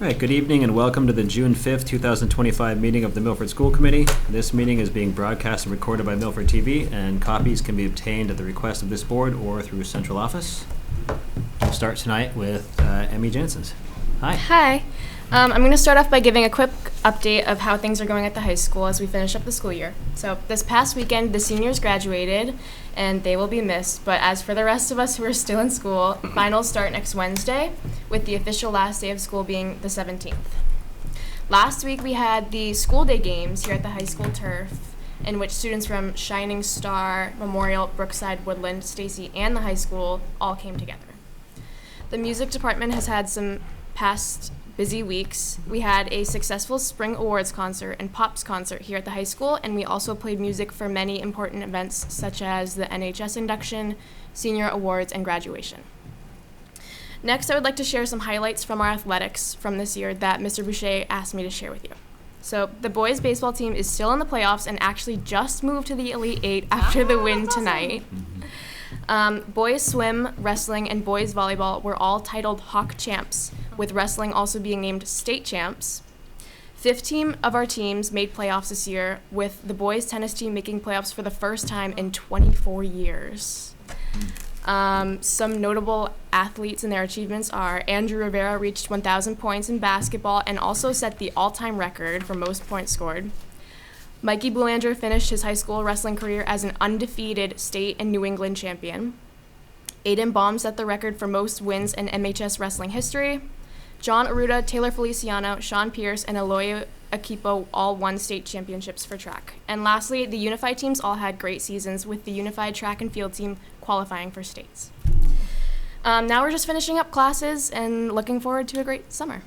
All right, good evening and welcome to the June 5th, 2025 meeting of the Milford School Committee. This meeting is being broadcast and recorded by Milford TV, and copies can be obtained at the request of this board or through central office. We'll start tonight with Emmy Janssens. Hi. Hi. I'm going to start off by giving a quick update of how things are going at the high school as we finish up the school year. So this past weekend, the seniors graduated, and they will be missed. But as for the rest of us who are still in school, finals start next Wednesday, with the official last day of school being the 17th. Last week, we had the school day games here at the high school turf, in which students from Shining Star, Memorial, Brookside, Woodland, Stacy, and the high school all came together. The music department has had some past busy weeks. We had a successful spring awards concert and pops concert here at the high school, and we also played music for many important events such as the NHS induction, senior awards, and graduation. Next, I would like to share some highlights from our athletics from this year that Mr. Boucher asked me to share with you. So the boys baseball team is still in the playoffs and actually just moved to the Elite Eight after the win tonight. Boys swim, wrestling, and boys volleyball were all titled Hawk champs, with wrestling also being named state champs. 15 of our teams made playoffs this year, with the boys tennis team making playoffs for the first time in 24 years. Some notable athletes and their achievements are Andrew Rivera reached 1,000 points in basketball and also set the all-time record for most points scored. Mikey Boulanger finished his high school wrestling career as an undefeated state and New England champion. Aiden Baum set the record for most wins in MHS wrestling history. John Aruda, Taylor Feliciano, Sean Pierce, and Aloy Akipo all won state championships for track. And lastly, the unified teams all had great seasons, with the unified track and field team qualifying for states. Now we're just finishing up classes and looking forward to a great summer.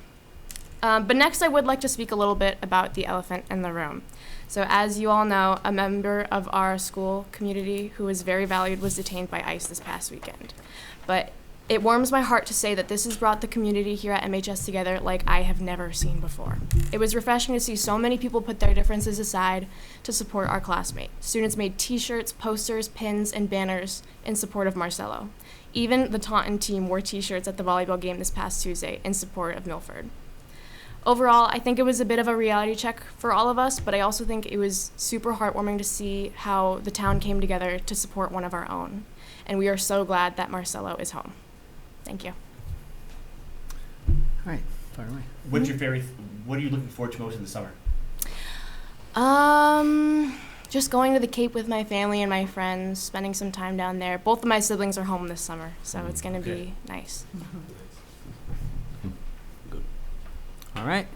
But next, I would like to speak a little bit about the elephant in the room. So as you all know, a member of our school community who is very valued was detained by ICE this past weekend. But it warms my heart to say that this has brought the community here at MHS together like I have never seen before. It was refreshing to see so many people put their differences aside to support our classmate. Students made t-shirts, posters, pins, and banners in support of Marcelo. Even the Taunton team wore t-shirts at the volleyball game this past Tuesday in support of Milford. Overall, I think it was a bit of a reality check for all of us, but I also think it was super heartwarming to see how the town came together to support one of our own. And we are so glad that Marcelo is home. Thank you. All right, fire away. What are you looking forward to most in the summer? Just going to the Cape with my family and my friends, spending some time down there. Both of my siblings are home this summer, so it's going to be nice. All right,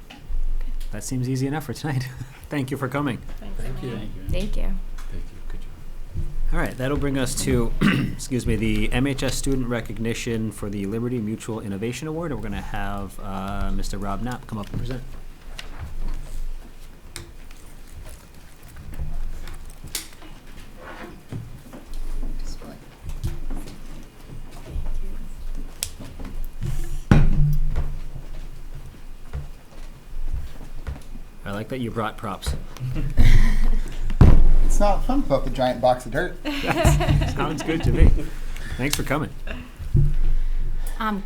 that seems easy enough for tonight. Thank you for coming. Thank you. Thank you. Good job. All right, that'll bring us to, the MHS Student Recognition for the Liberty Mutual Innovation Award. And we're going to have Mr. Rob Knapp come up and present. I like that you brought props. It's not fun without the giant box of dirt. Sounds good to me. Thanks for coming.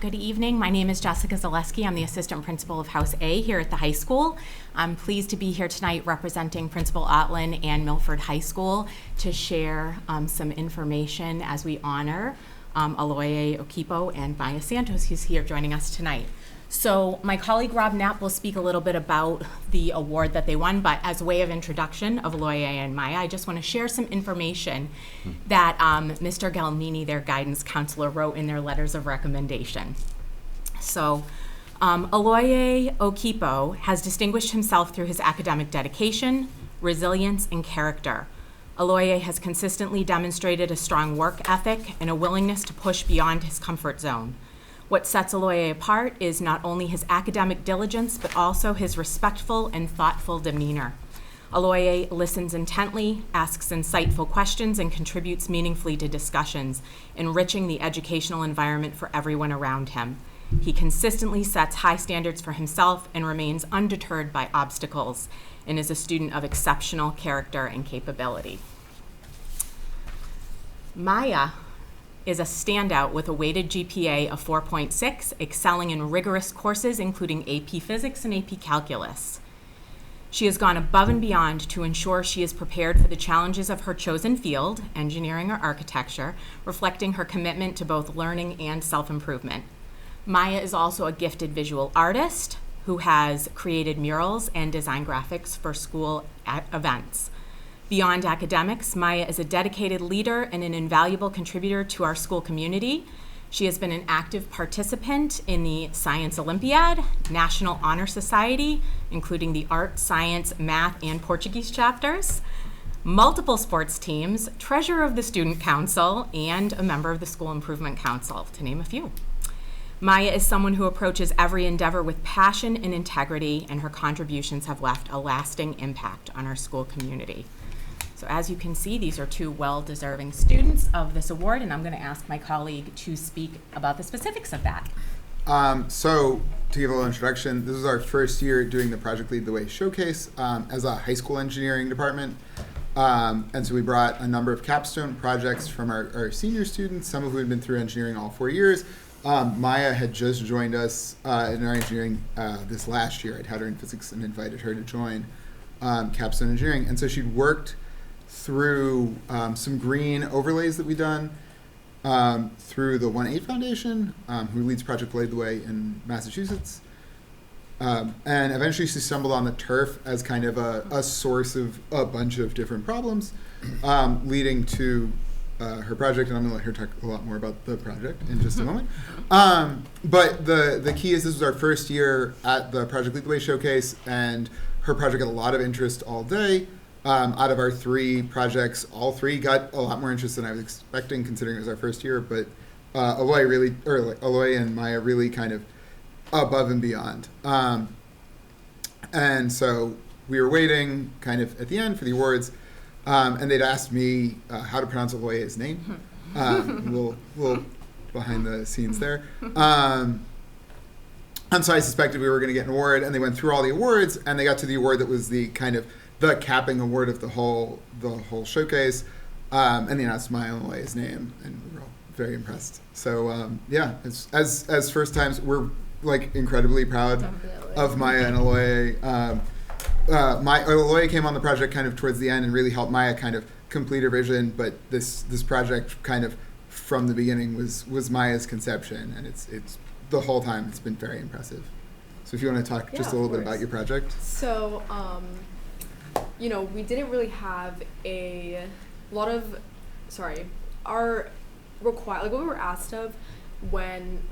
Good evening. My name is Jessica Zaleski. I'm the assistant principal of House A here at the high school. I'm pleased to be here tonight representing Principal Otlin and Milford High School to share some information as we honor Aloy Okipo and Maya Santos, who's here joining us tonight. So my colleague Rob Knapp will speak a little bit about the award that they won, but as a way of introduction of Aloy and Maya, I just want to share some information that Mr. Galmini, their guidance counselor, wrote in their letters of recommendation. So Aloy Okipo has distinguished himself through his academic dedication, resilience, and character. Aloy has consistently demonstrated a strong work ethic and a willingness to push beyond his comfort zone. What sets Aloy apart is not only his academic diligence, but also his respectful and thoughtful demeanor. Aloy listens intently, asks insightful questions, and contributes meaningfully to discussions, enriching the educational environment for everyone around him. He consistently sets high standards for himself and remains undeterred by obstacles, and is a student of exceptional character and capability. Maya is a standout with a weighted GPA of 4.6, excelling in rigorous courses including AP Physics and AP Calculus. She has gone above and beyond to ensure she is prepared for the challenges of her chosen field, engineering or architecture, reflecting her commitment to both learning and self-improvement. Maya is also a gifted visual artist who has created murals and design graphics for school events. Beyond academics, Maya is a dedicated leader and an invaluable contributor to our school community. She has been an active participant in the Science Olympiad, National Honor Society, including the art, science, math, and Portuguese chapters, multiple sports teams, treasurer of the Student Council, and a member of the School Improvement Council, to name a few. Maya is someone who approaches every endeavor with passion and integrity, and her contributions have left a lasting impact on our school community. So as you can see, these are two well-deserving students of this award, and I'm going to ask my colleague to speak about the specifics of that. So to give a little introduction, this is our first year doing the Project Lead the Way showcase as a high school engineering department. And so we brought a number of capstone projects from our senior students, some of whom had been through engineering all 4 years. Maya had just joined us in our engineering this last year. I'd had her in physics and invited her to join capstone engineering. And so she'd worked through some green overlays that we've done through the 1-8 Foundation, who leads Project Lead the Way in Massachusetts. And eventually she stumbled on the turf as kind of a source of a bunch of different problems, leading to her project, and I'm going to let her talk a lot more about the project in just a moment. But the key is this was our first year at the Project Lead the Way showcase, and her project got a lot of interest all day. Out of our 3 projects, all 3 got a lot more interest than I was expecting, considering it was our first year. But Aloy and Maya really kind of above and beyond. And so we were waiting kind of at the end for the awards, and they'd asked me how to pronounce Aloy's name. Little behind the scenes there. And so I suspected we were going to get an award, and they went through all the awards, and they got to the award that was the kind of the capping award of the whole showcase, and they announced Maya and Aloy's name, and we were all very impressed. So yeah, as first times, we're like incredibly proud of Maya and Aloy. Aloy came on the project kind of towards the end and really helped Maya kind of complete her vision, but this project kind of from the beginning was Maya's conception, and it's the whole time it's been very impressive. So if you want to talk just a little bit about your project. So we didn't really have a lot of, what we were asked of when,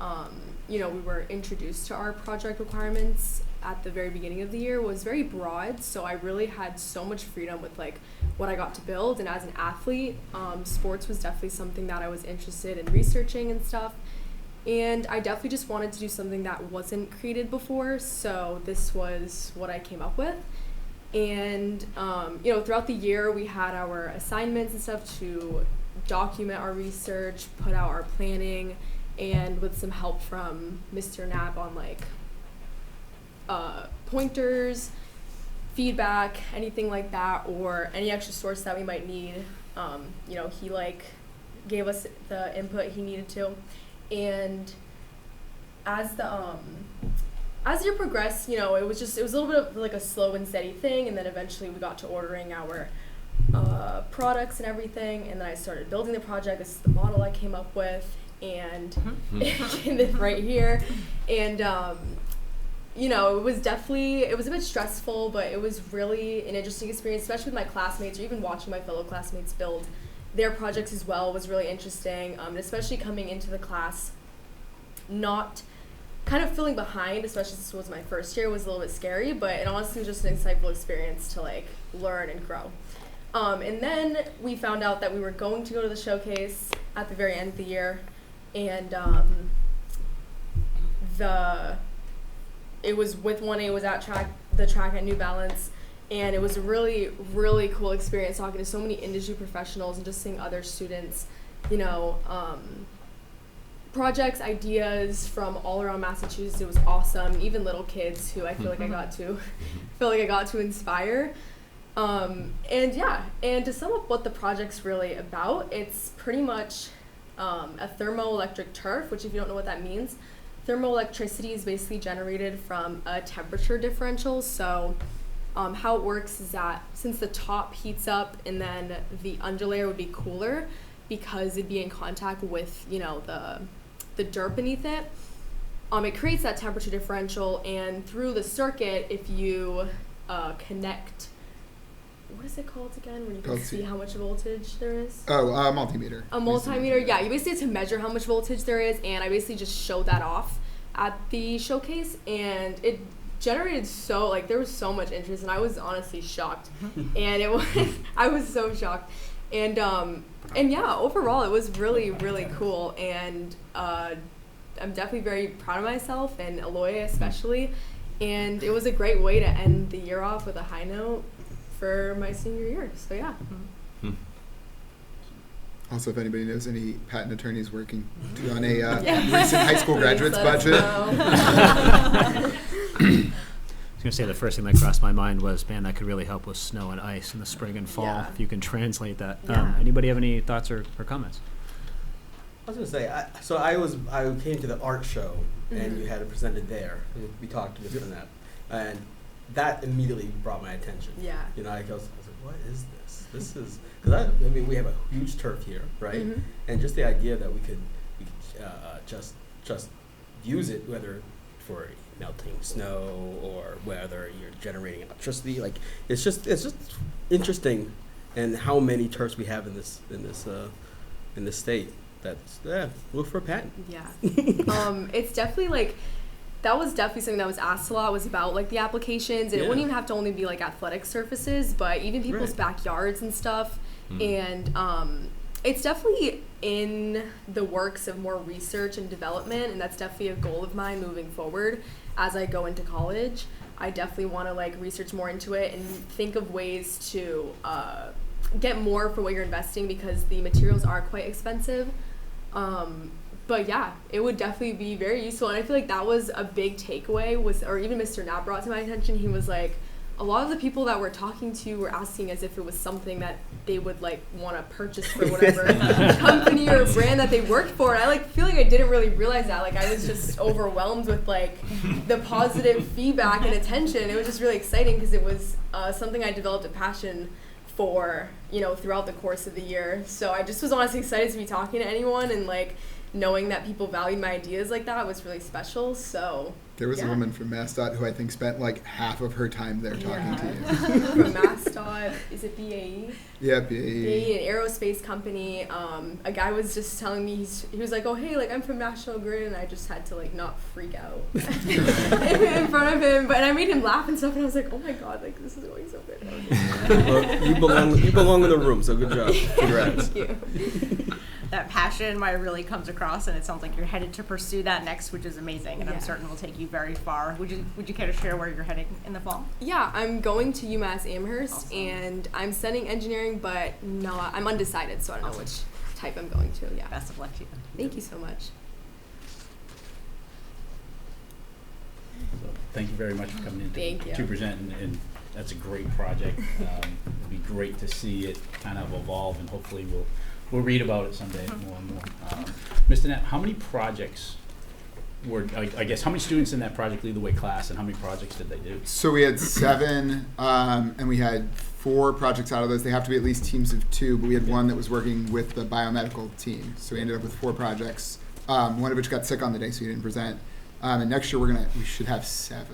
we were introduced to our project requirements at the very beginning of the year was very broad. So I really had so much freedom with like what I got to build. And as an athlete, sports was definitely something that I was interested in researching and stuff. And I definitely just wanted to do something that wasn't created before. So this was what I came up with. And, throughout the year, we had our assignments and stuff to document our research, put out our planning, and with some help from Mr. Knapp on, pointers, feedback, anything like that, or any extra source that we might need. He, gave us the input he needed to. And as the year progressed, it was a little bit of like a slow and steady thing, and then eventually we got to ordering our products and everything, and then I started building the project. This is the model I came up with, and right here, and it was a bit stressful, but it was really an interesting experience, especially with my classmates, or even watching my fellow classmates build their projects as well was really interesting, and especially coming into the class, not kind of feeling behind, especially since this was my first year, was a little bit scary, but it honestly was just an insightful experience to learn and grow. And then we found out that we were going to go to the showcase at the very end of the year, and it was with 1A, it was at the track at New Balance, and it was a really, really cool experience talking to so many industry professionals and just seeing other students, projects, ideas from all around Massachusetts. It was awesome. Even little kids who I feel like I got to inspire. And to sum up what the project's really about, it's pretty much a thermoelectric turf, which if you don't know what that means, thermoelectricity is basically generated from a temperature differential. So how it works is that since the top heats up and then the underlayer would be cooler because it'd be in contact with, the dirt beneath it, it creates that temperature differential, and through the circuit, if you connect, what is it called again, when you can see how much voltage there is? Oh, multimeter. A multimeter, yeah. You basically have to measure how much voltage there is, and I basically just showed that off at the showcase, and it generated there was so much interest, and I was honestly shocked. And I was so shocked. And yeah, overall, it was really, really cool, and I'm definitely very proud of myself, and Aloy especially, and it was a great way to end the year off with a high note for my senior year. So yeah. Also, if anybody knows any patent attorneys working on a recent high school graduates budget. I was going to say the first thing that crossed my mind was, man, that could really help with snow and ice in the spring and fall, Yeah. if you can translate that. Yeah. Anybody have any thoughts or comments? I was gonna say, I came to the art show and you had it presented there. We talked to Mr. Net, and that immediately brought my attention. Yeah. I was like, what is this? This is because we have a huge turf here, right? Mhm. And just the idea that we could just use it, whether for melting snow or whether you're generating electricity, like it's just interesting, and how many turfs we have in this state. That's look for a patent. Yeah. It's definitely that was definitely something that was asked a lot, was about the applications, and it wouldn't even have to only be athletic surfaces, but even people's backyards and stuff. And it's definitely in the works of more research and development, and that's definitely a goal of mine moving forward as I go into college. I definitely want to research more into it and think of ways to get more for what you're investing, because the materials are quite expensive. But yeah, it would definitely be very useful, and I feel that was a big takeaway, or even Mr. Knapp brought to my attention. He was like, a lot of the people that we're talking to were asking as if it was something that they would want to purchase for whatever company or brand that they worked for, and I feel I didn't really realize that. I was just overwhelmed with the positive feedback and attention. It was just really exciting, because it was something I developed a passion for, throughout the course of the year. So I just was honestly excited to be talking to anyone, and knowing that people valued my ideas like that was really special. So There was a woman from MassDOT who I think spent half of her time there talking to you. From MassDOT, is it BAE? Yeah, BAE, an aerospace company. A guy was just telling me, he was like, oh hey, I'm from National Grid, and I just had to not freak out in front of him. But I made him laugh and stuff, and I was like, oh my god, this is going so good. Well, you belong in the room, so good job. Congrats. Thank you. That passion really comes across, and it sounds like you're headed to pursue that next, which is amazing, and I'm certain will take you very far. Would you care to share where you're heading in the fall? Yeah, I'm going to UMass Amherst, Awesome. and I'm studying engineering, but I'm undecided, so I don't know which type I'm going to. Yeah. Best of luck to you. Thank you so much. So, thank you very much for coming in Thank you. to present, and that's a great project. It'd be great to see it kind of evolve, and hopefully we'll read about it someday more and more. Mr. Knapp, how many projects I guess, how many students in that Project Lead the Way class, and how many projects did they do? So we had 7, and we had 4 projects out of those. They have to be at least teams of 2, but we had one that was working with the biomedical team. So we ended up with 4 projects, one of which got sick on the day, so he didn't present. And next year we should have 7,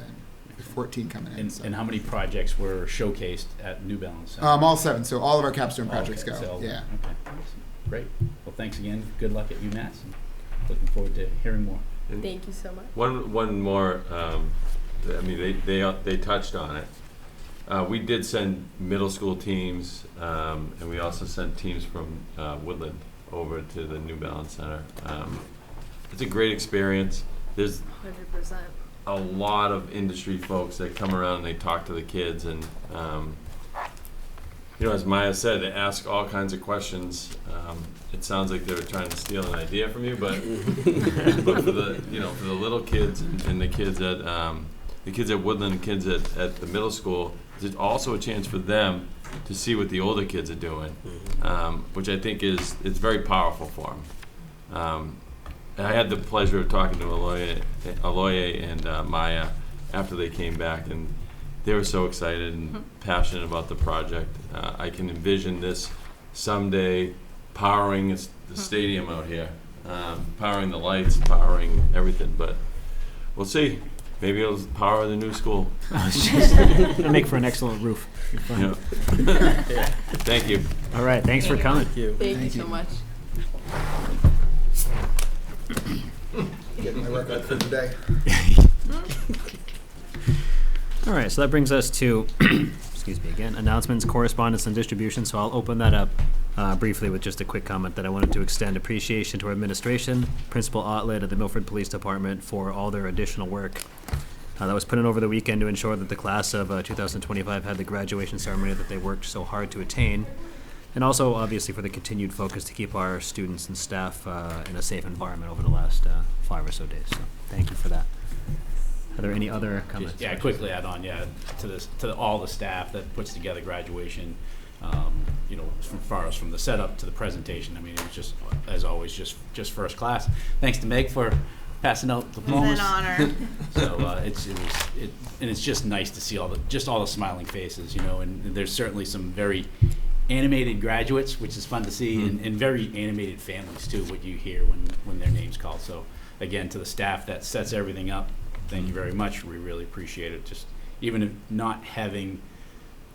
with 14 coming in. And how many projects were showcased at New Balance? All 7. So all of our capstone projects Okay, go. so- Yeah. Okay, awesome. Great. Well, thanks again. Good luck at UMass, and looking forward to hearing more. Thank you so much. One more. They touched on it. We did send middle school teams, and we also sent teams from Woodland over to the New Balance Center. It's a great experience. There's 100%. a lot of industry folks that come around and they talk to the kids, and as Maya said, they ask all kinds of questions. It sounds like they were trying to steal an idea from you, but but for the little kids and the kids at Woodland, kids at the middle school, there's also a chance for them to see what the older kids are doing, which I think it's very powerful for them. And I had the pleasure of talking to Aloye and Maya after they came back, and they were so excited and passionate about the project. I can envision this someday powering the stadium out here, powering the lights, powering everything, but we'll see. Maybe it'll power the new school. It'll make for an excellent roof. Be fun. Yeah. Thank you. All right, thanks for coming. Thank you. Thank you so much. Getting my workout for the day. All right, so that brings us to, excuse me again, announcements, correspondence, and distribution. So I'll open that up briefly with just a quick comment that I wanted to extend appreciation to our administration, Principal Otlet of the Milford Police Department for all their additional work that was put in over the weekend to ensure that the class of 2025 had the graduation ceremony that they worked so hard to attain. And also, obviously, for the continued focus to keep our students and staff in a safe environment over the last 5 or so days. So thank you for that. Are there any other comments? Just, yeah, quickly add on, to all the staff that puts together graduation, you know, from far as from the setup to the presentation. I mean, it was just, as always, just first class. Thanks to Meg for passing out diplomas. It's an honor. So and it's just nice to see all the smiling faces, you know, and there's certainly some very animated graduates, which is fun to see, and very animated families too, what you hear when their name's called. So again, to the staff that sets everything up, thank you very much. We really appreciate it. Just even if not having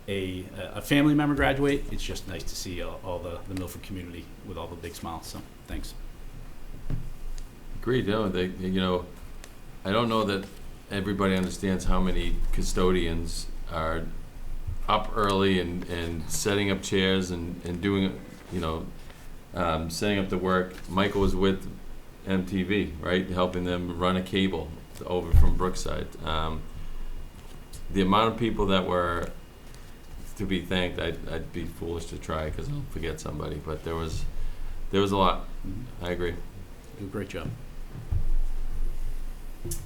a family member graduate, it's just nice to see all the Milford community with all the big smiles. So thanks. Agreed. You know, I don't know that everybody understands how many custodians are up early and setting up chairs and doing, you know, setting up the work. Michael was with MTV, right, helping them run a cable over from Brookside. The amount of people that were to be thanked, I'd be foolish to try because I'll forget somebody, but there was a lot. I agree. You did a great job.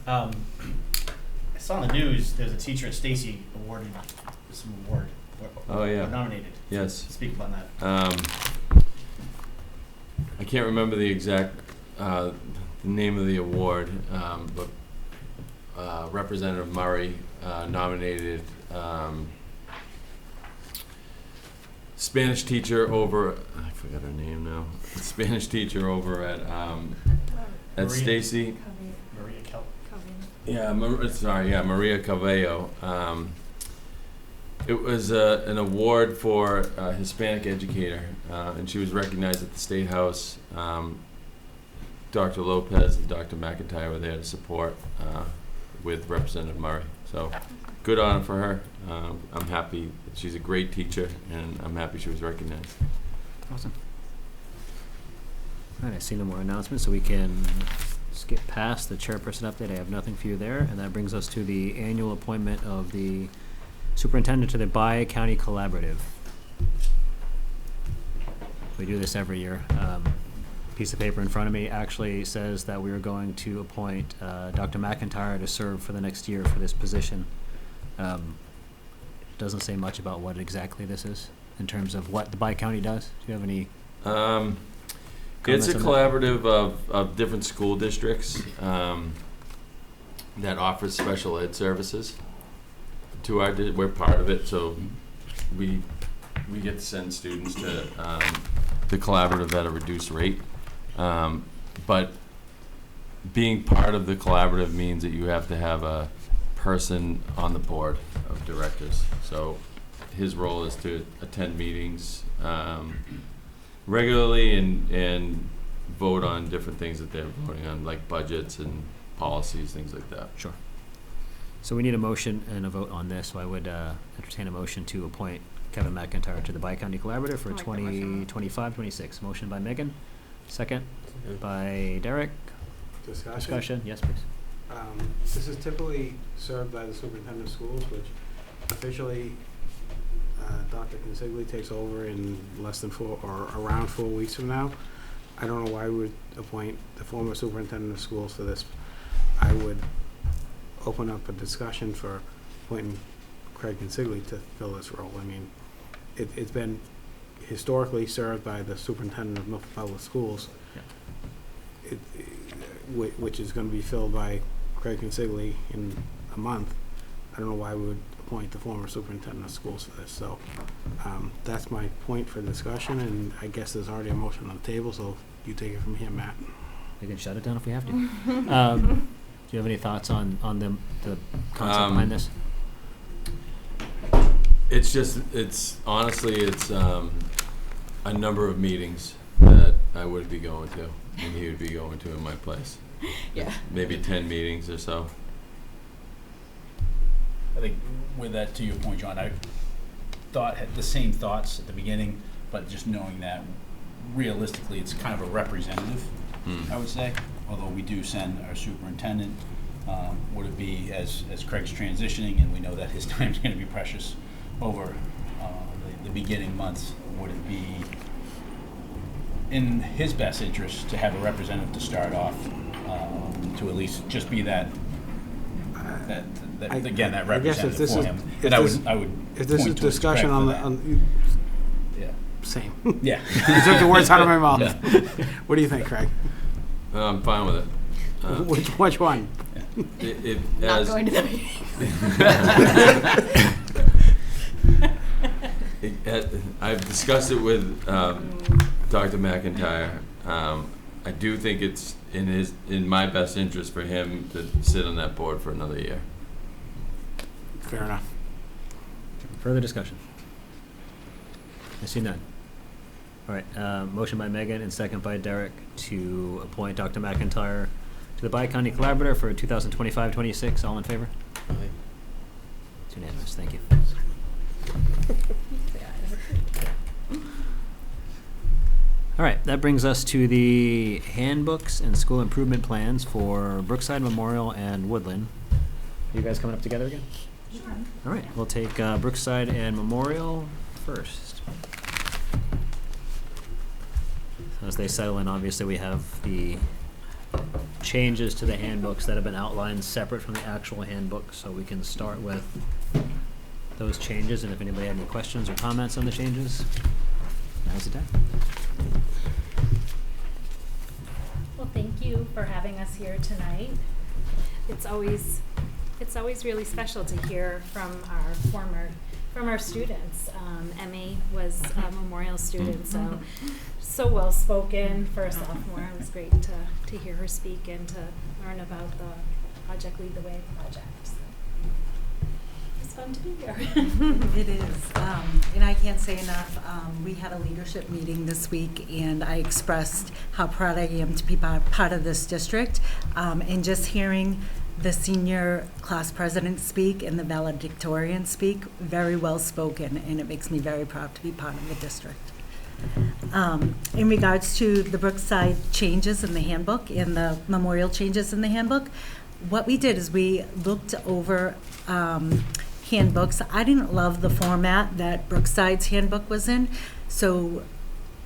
I saw on the news there's a teacher at Stacy awarded some award. Oh, yeah. Nominated. Yes. Speak about that. I can't remember the exact the name of the award, but Representative Murray nominated Spanish teacher over, I forgot her name now, Spanish teacher over at Stacy. Maria Kel. Yeah, Maria Cabello. It was an award for a Hispanic educator, and she was recognized at the State House. Dr. Lopez and Dr. McIntyre were there to support with Representative Murray. So good honor for her. I'm happy. She's a great teacher, and I'm happy she was recognized. Awesome. All right, I see no more announcements, so we can skip past the chairperson update. I have nothing for you there, and that brings us to the annual appointment of the superintendent to the Bi-County Collaborative. We do this every year. Piece of paper in front of me actually says that we are going to appoint Dr. McIntyre to serve for the next year for this position. It doesn't say much about what exactly this is in terms of what the Bi-County does. Do you have any It's a comments on that? collaborative of different school districts that offers special ed services to our, we're part of it, so we get to send students to the collaborative at a reduced rate. But being part of the collaborative means that you have to have a person on the board of directors. So his role is to attend meetings regularly and vote on different things that they're voting on, like budgets and policies, things like that. Sure. So we need a motion and a vote on this, so I would entertain a motion to appoint Kevin McIntyre to the Bi-County Collaborative for I'll make that motion. 2025-26. Motion by Megan, second by Derek. Discussion, yes, please. This is typically served by the superintendent of schools, which officially Dr. Consigli takes over in less than around 4 weeks from now. I don't know why we would appoint the former superintendent of schools for this. I would open up a discussion for appointing Craig Consigli to fill this role. I mean, it's been historically served by the superintendent of Milford Public Schools. Yeah. which is going to be filled by Craig Consigli in a month. I don't know why we would appoint the former superintendent of schools for this. So that's my point for discussion, and I guess there's already a motion on the table, so you take it from here, Matt. We can shut it down if we have to. Do you have any thoughts on the concept behind this? It's honestly a number of meetings that I would be going to, and he would be going to in my place. Yeah. Maybe 10 meetings or so. I think with that, to your point, John, I had the same thoughts at the beginning, but just knowing that realistically it's kind of a representative, I would say, although we do send our superintendent. Would it be, as Craig's transitioning, and we know that his time is going to be precious over the beginning months, would it be in his best interest to have a representative to start off, to at least just be that representative for him? And I would if this is point towards discussion Craig on for the that. same. Yeah. You took the words out of my mouth. Yeah. What do you think, Craig? I'm fine with it. Which one? Not As, going to the meeting. I've discussed it with Dr. McIntyre. I do think it's in my best interest for him to sit on that board for another year. Fair enough. Further discussion? I see none. All right, motion by Megan and second by Derek to appoint Dr. McIntyre to the Bi-County Collaborator for 2025-26. All in favor? It's unanimous. Thank you. All right, that brings us to the handbooks and school improvement plans for Brookside Memorial and Woodland. Are you guys coming up together again? All right, we'll take Brookside and Memorial first. So as they settle in, obviously we have the changes to the handbooks that have been outlined separate from the actual handbook, so we can start with those changes, and if anybody had any questions or comments on the changes, now's the time. Well, thank you for having us here tonight. It's always really special to hear from our students. Emmy was a Memorial student, so well spoken for a sophomore. It was great to hear her speak and to learn about the Project Lead the Way project. So it's fun to be here. It is, and I can't say enough. We had a leadership meeting this week, and I expressed how proud I am to be part of this district, and just hearing the senior class president speak and the valedictorian speak, very well spoken, and it makes me very proud to be part of the district. In regards to the Brookside changes in the handbook and the Memorial changes in the handbook, what we did is we looked over handbooks. I didn't love the format that Brookside's handbook was in, so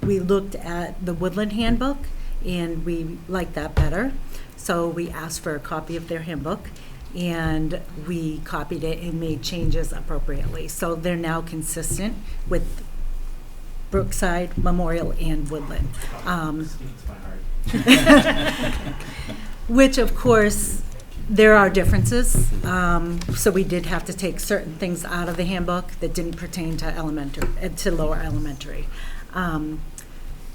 we looked at the Woodland handbook, and we liked that better. So we asked for a copy of their handbook, and we copied it and made changes appropriately. So they're now consistent with Brookside, Memorial, and Woodland. Which, of course, there are differences. So we did have to take certain things out of the handbook that didn't pertain to lower elementary.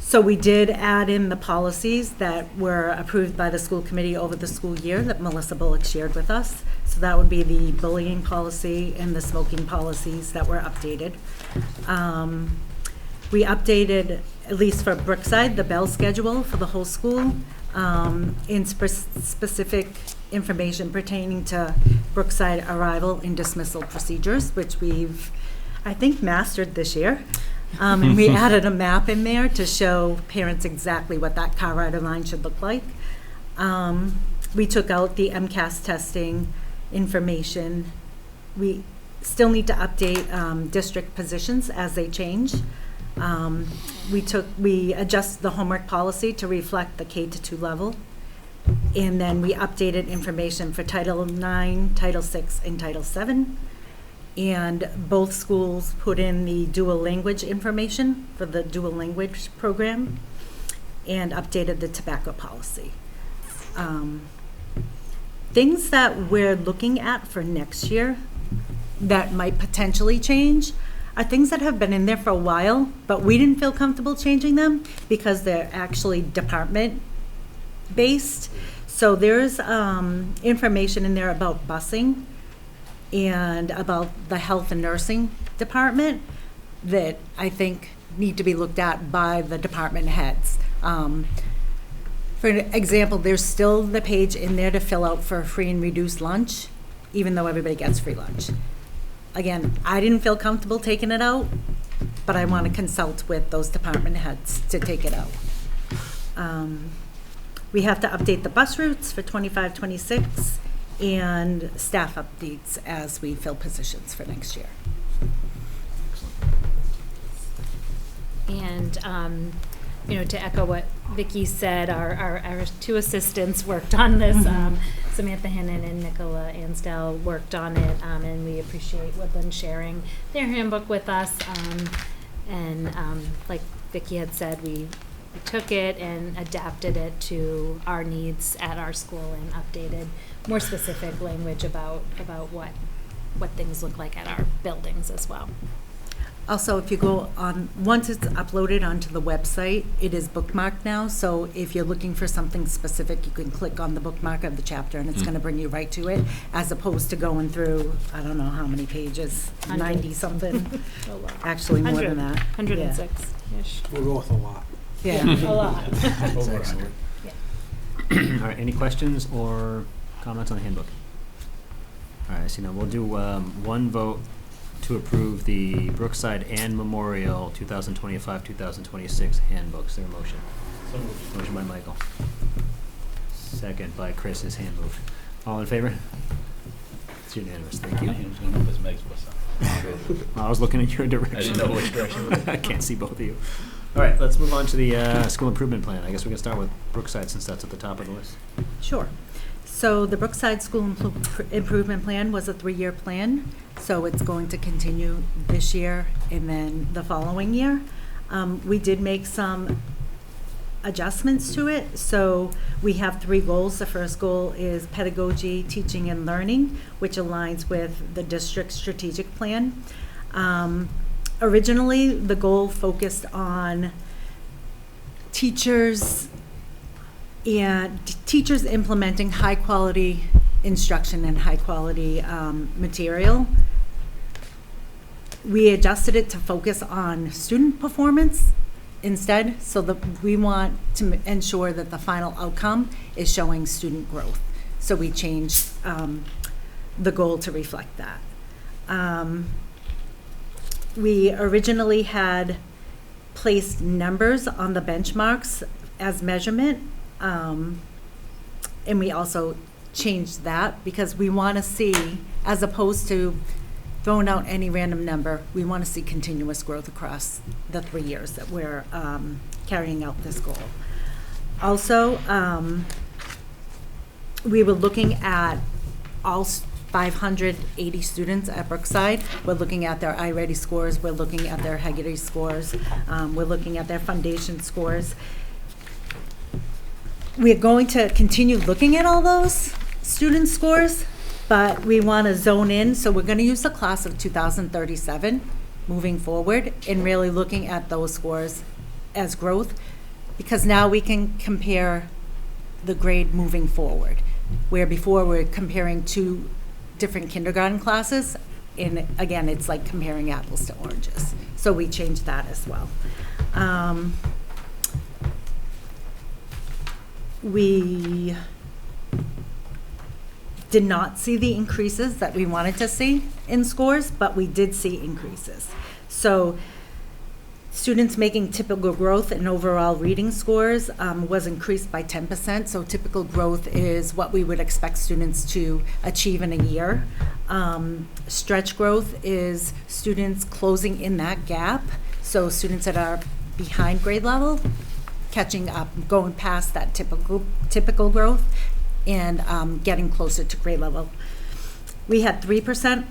So we did add in the policies that were approved by the school committee over the school year that Melissa Bullock shared with us. So that would be the bullying policy and the smoking policies that were updated. We updated, at least for Brookside, the bell schedule for the whole school in specific information pertaining to Brookside arrival and dismissal procedures, which we've, I think, mastered this year. And we added a map in there to show parents exactly what that car rider line should look like. We took out the MCAS testing information. We still need to update district positions as they change. We adjusted the homework policy to reflect the K-2 level. And then we updated information for Title IX, Title VI, and Title VII. And both schools put in the dual language information for the dual language program. and updated the tobacco policy. Things that we're looking at for next year that might potentially change are things that have been in there for a while, but we didn't feel comfortable changing them because they're actually department-based. So there's information in there about busing and about the health and nursing department that I think need to be looked at by the department heads. For example, there's still the page in there to fill out for a free and reduced lunch, even though everybody gets free lunch. Again, I didn't feel comfortable taking it out, but I want to consult with those department heads to take it out. We have to update the bus routes for 25-26 and staff updates as we fill positions for next year. And, to echo what Vicki said, our two assistants worked on this. Samantha Hannon and Nicola Ansdell worked on it, and we appreciate Woodland sharing their handbook with us. Like Vicki had said, we took it and adapted it to our needs at our school and updated more specific language about what things look like at our buildings as well. Also, if you go on, once it's uploaded onto the website, it is bookmarked now. So if you're looking for something specific, you can click on the bookmark of the chapter and it's going to bring you right to it, as opposed to going through, I don't know how many pages, 90 something. A lot. Actually, more than that. 106-ish. We'll go with a lot. Yeah. A lot. Over 100. All right, any questions or comments on the handbook? All right, I see now. We'll do one vote to approve the Brookside and Memorial 2025-2026 handbooks. Is there a motion? So moved. Motion by Michael. Second by Chris. His hand moved. All in favor? It's unanimous. Thank you. My hand was going up as Meg's was up. I was looking in your direction. I didn't know which direction. I can't see both of you. All right, let's move on to the school improvement plan. I guess we can start with Brookside since that's at the top of the list. Sure. So the Brookside School Improvement Plan was a 3-year plan. So it's going to continue this year and then the following year. We did make some adjustments to it. So we have 3 goals. The first goal is pedagogy, teaching, and learning, which aligns with the district's strategic plan. Originally, the goal focused on teachers implementing high-quality instruction and high-quality material. We adjusted it to focus on student performance instead, so that we want to ensure that the final outcome is showing student growth. So we changed the goal to reflect that. We originally had placed numbers on the benchmarks as measurement, and we also changed that because we want to see, as opposed to throwing out any random number, we want to see continuous growth across the 3 years that we're carrying out this goal. Also, we were looking at all 580 students at Brookside. We're looking at their iReady scores. We're looking at their Heggerty scores. We're looking at their foundation scores. We're going to continue looking at all those student scores, but we want to zone in. So we're going to use the class of 2037 moving forward and really looking at those scores as growth, because now we can compare the grade moving forward, where before we're comparing 2 different kindergarten classes, and again, it's like comparing apples to oranges. So we changed that as well. We did not see the increases that we wanted to see in scores, but we did see increases. So students making typical growth in overall reading scores was increased by 10%. So typical growth is what we would expect students to achieve in a year. Stretch growth is students closing in that gap. So students that are behind grade level, catching up, going past that typical growth and getting closer to grade level. We had 3%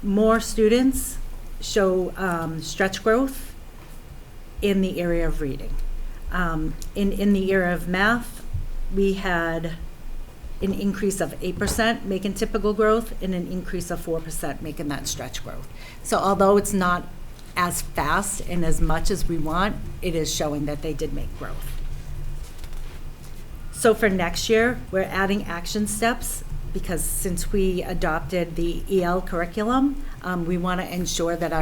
more students show stretch growth in the area of reading. In the area of math, we had an increase of 8% making typical growth and an increase of 4% making that stretch growth. So although it's not as fast and as much as we want, it is showing that they did make growth. So for next year, we're adding action steps because since we adopted the EL curriculum, we want to ensure that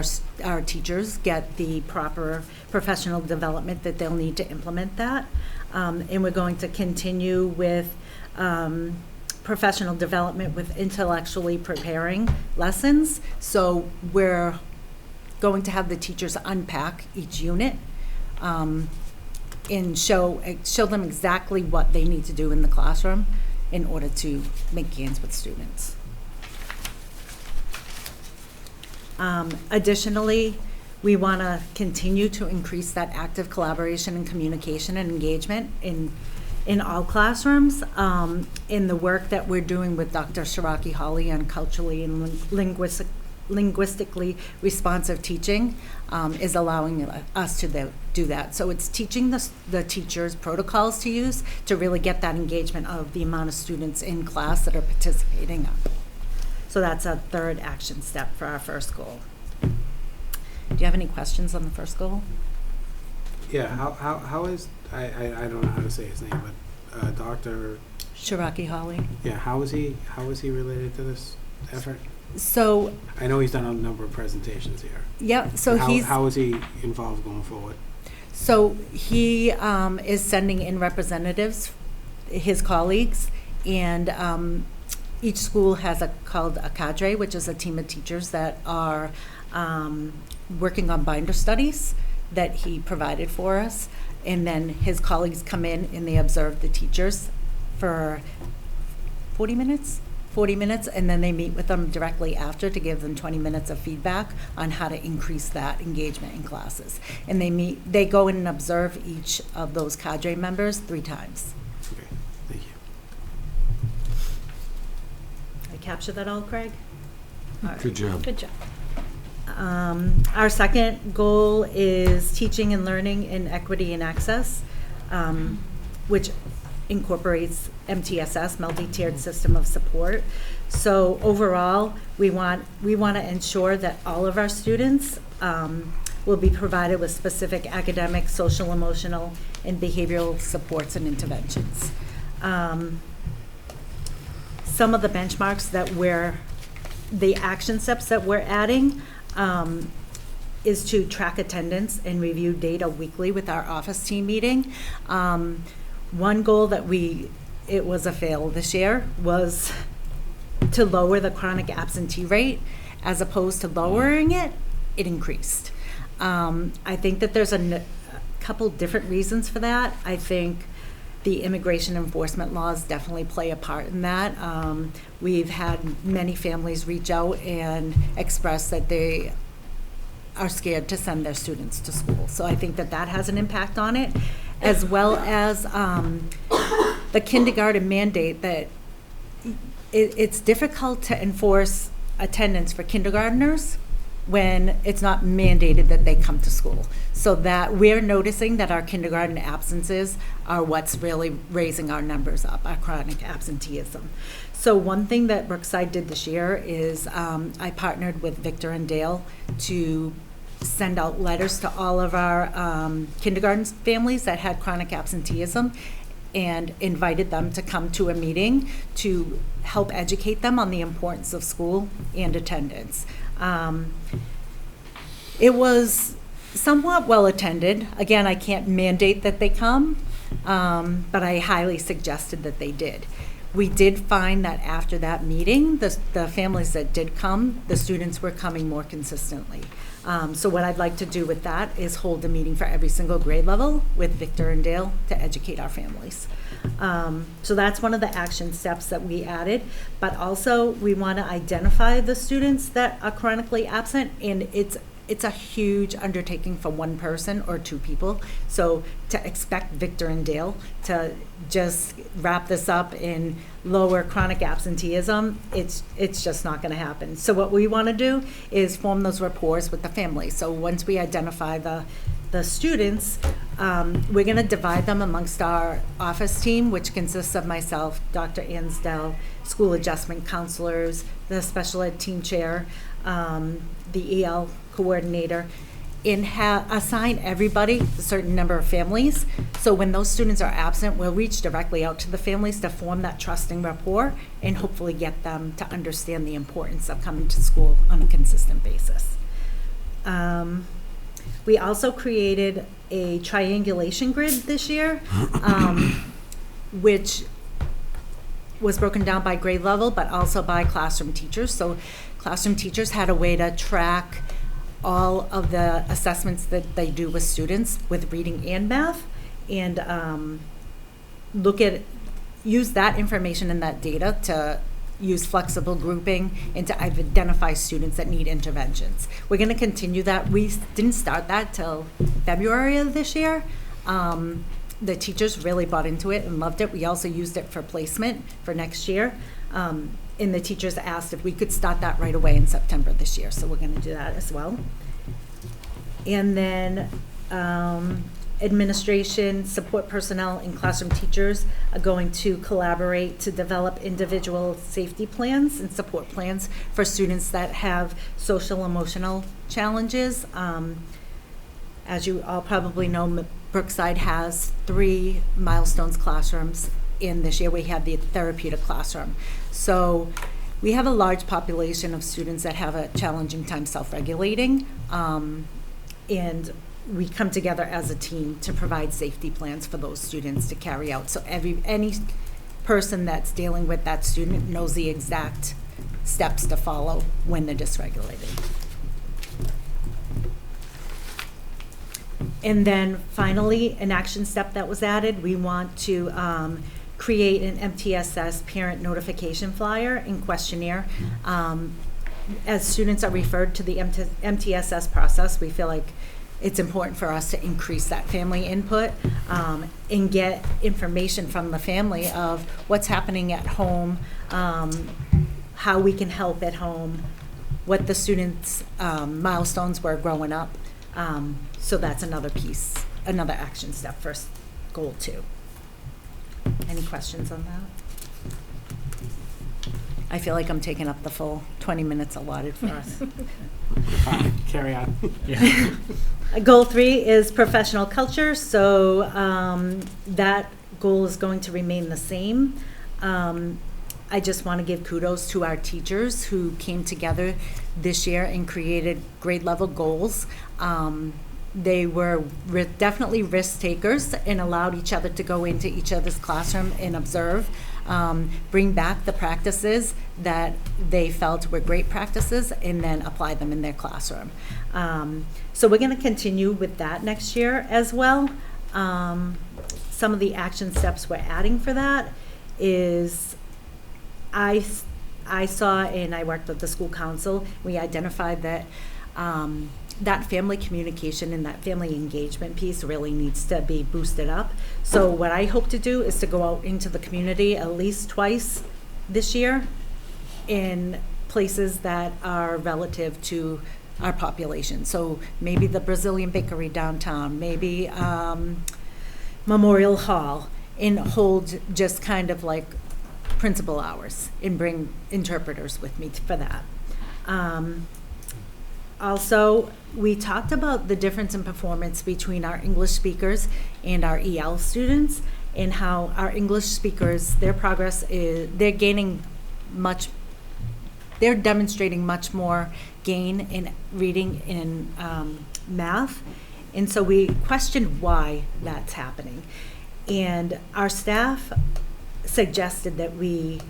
our teachers get the proper professional development that they'll need to implement that. And we're going to continue with professional development with intellectually preparing lessons. So we're going to have the teachers unpack each unit and show them exactly what they need to do in the classroom in order to make gains with students. Additionally, we want to continue to increase that active collaboration and communication and engagement in all classrooms. In the work that we're doing with Dr. Shiraki Hawley on culturally and linguistically responsive teaching is allowing us to do that. So it's teaching the teachers protocols to use to really get that engagement of the amount of students in class that are participating up. So that's a third action step for our first goal. Do you have any questions on the first goal? Yeah, how is, I don't know how to say his name, but Dr. Shiraki Hawley. Yeah, how is he related to this effort? So I know he's done a number of presentations here. Yeah, so how is he involved going forward? So he is sending in representatives, his colleagues, and each school has called a cadre, which is a team of teachers that are working on binder studies that he provided for us. And then his colleagues come in and they observe the teachers for 40 minutes, and then they meet with them directly after to give them 20 minutes of feedback on how to increase that engagement in classes. And they go in and observe each of those cadre members 3 times. Okay, thank you. I capture that all, Craig? All right. Good job. Good job. Our second goal is teaching and learning in equity and access, which incorporates MTSS, multi-tiered system of support. So overall, we want to ensure that all of our students will be provided with specific academic, social, emotional, and behavioral supports and interventions. Some of the benchmarks the action steps that we're adding is to track attendance and review data weekly with our office team meeting. One goal that it was a fail this year was to lower the chronic absentee rate. As opposed to lowering it increased. I think that there's a couple different reasons for that. I think the immigration enforcement laws definitely play a part in that. We've had many families reach out and express that they are scared to send their students to school. So I think that has an impact on it, as well as the kindergarten mandate that it's difficult to enforce attendance for kindergartners when it's not mandated that they come to school. So that we're noticing that our kindergarten absences are what's really raising our numbers up, our chronic absenteeism. So one thing that Brookside did this year is I partnered with Victor and Dale to send out letters to all of our kindergarten families that had chronic absenteeism and invited them to come to a meeting to help educate them on the importance of school and attendance. It was somewhat well attended. Again, I can't mandate that they come, but I highly suggested that they did. We did find that after that meeting, the families that did come, the students were coming more consistently. So what I'd like to do with that is hold a meeting for every single grade level with Victor and Dale to educate our families. So that's one of the action steps that we added, but also we want to identify the students that are chronically absent, and it's a huge undertaking for one person or 2 people. So to expect Victor and Dale to just wrap this up in lower chronic absenteeism, it's just not going to happen. So what we want to do is form those rapports with the family. So once we identify the the students, we're going to divide them amongst our office team, which consists of myself, Dr. Ansdell, school adjustment counselors, the special ed team chair, the EL coordinator, and assign everybody a certain number of families. So when those students are absent, we'll reach directly out to the families to form that trusting rapport and hopefully get them to understand the importance of coming to school on a consistent basis. We also created a triangulation grid this year, which was broken down by grade level, but also by classroom teachers. So classroom teachers had a way to track all of the assessments that they do with students with reading and math, and use that information and that data to use flexible grouping and to identify students that need interventions. We're going to continue that. We didn't start that till February of this year. The teachers really bought into it and loved it. We also used it for placement for next year. And the teachers asked if we could start that right away in September this year. So we're going to do that as well. And then administration, support personnel, and classroom teachers are going to collaborate to develop individual safety plans and support plans for students that have social emotional challenges. As you all probably know, Brookside has 3 Milestones classrooms. In this year, we had the therapeutic classroom. So we have a large population of students that have a challenging time self-regulating, and we come together as a team to provide safety plans for those students to carry out. So any person that's dealing with that student knows the exact steps to follow when they're dysregulating. And then finally, an action step that was added, we want to create an MTSS parent notification flyer and questionnaire. As students are referred to the MTSS process, we feel like it's important for us to increase that family input and get information from the family of what's happening at home, how we can help at home, what the students' milestones were growing up. So that's another piece, another action step for goal 2. Any questions on that? I feel like I'm taking up the full 20 minutes allotted for us. Carry on. Yeah. Goal 3 is professional culture, so that goal is going to remain the same. I just want to give kudos to our teachers who came together this year and created grade level goals. They were definitely risk takers and allowed each other to go into each other's classroom and observe, bring back the practices that they felt were great practices, and then apply them in their classroom. So we're going to continue with that next year as well. Some of the action steps we're adding for that is I saw, and I worked with the school council, we identified that that family communication and that family engagement piece really needs to be boosted up. So what I hope to do is to go out into the community at least twice this year in places that are relative to our population. So maybe the Brazilian Bakery downtown, maybe Memorial Hall, and hold just kind of like principal hours and bring interpreters with me for that. Also, we talked about the difference in performance between our English speakers and our EL students, and how our English speakers, their progress is, they're demonstrating much more gain in reading and math. And so we questioned why that's happening. And our staff suggested that we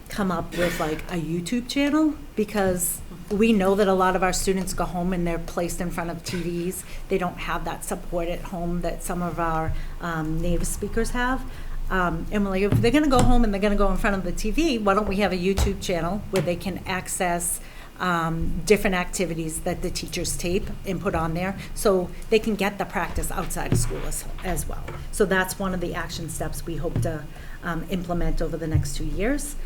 come up with like a YouTube channel, because we know that a lot of our students go home and they're placed in front of TVs. They don't have that support at home that some of our native speakers have. And we're like, if they're going to go home and they're going to go in front of the TV, why don't we have a YouTube channel where they can access different activities that the teachers tape and put on there, so they can get the practice outside of school as well. So that's one of the action steps we hope to implement over the next 2 years.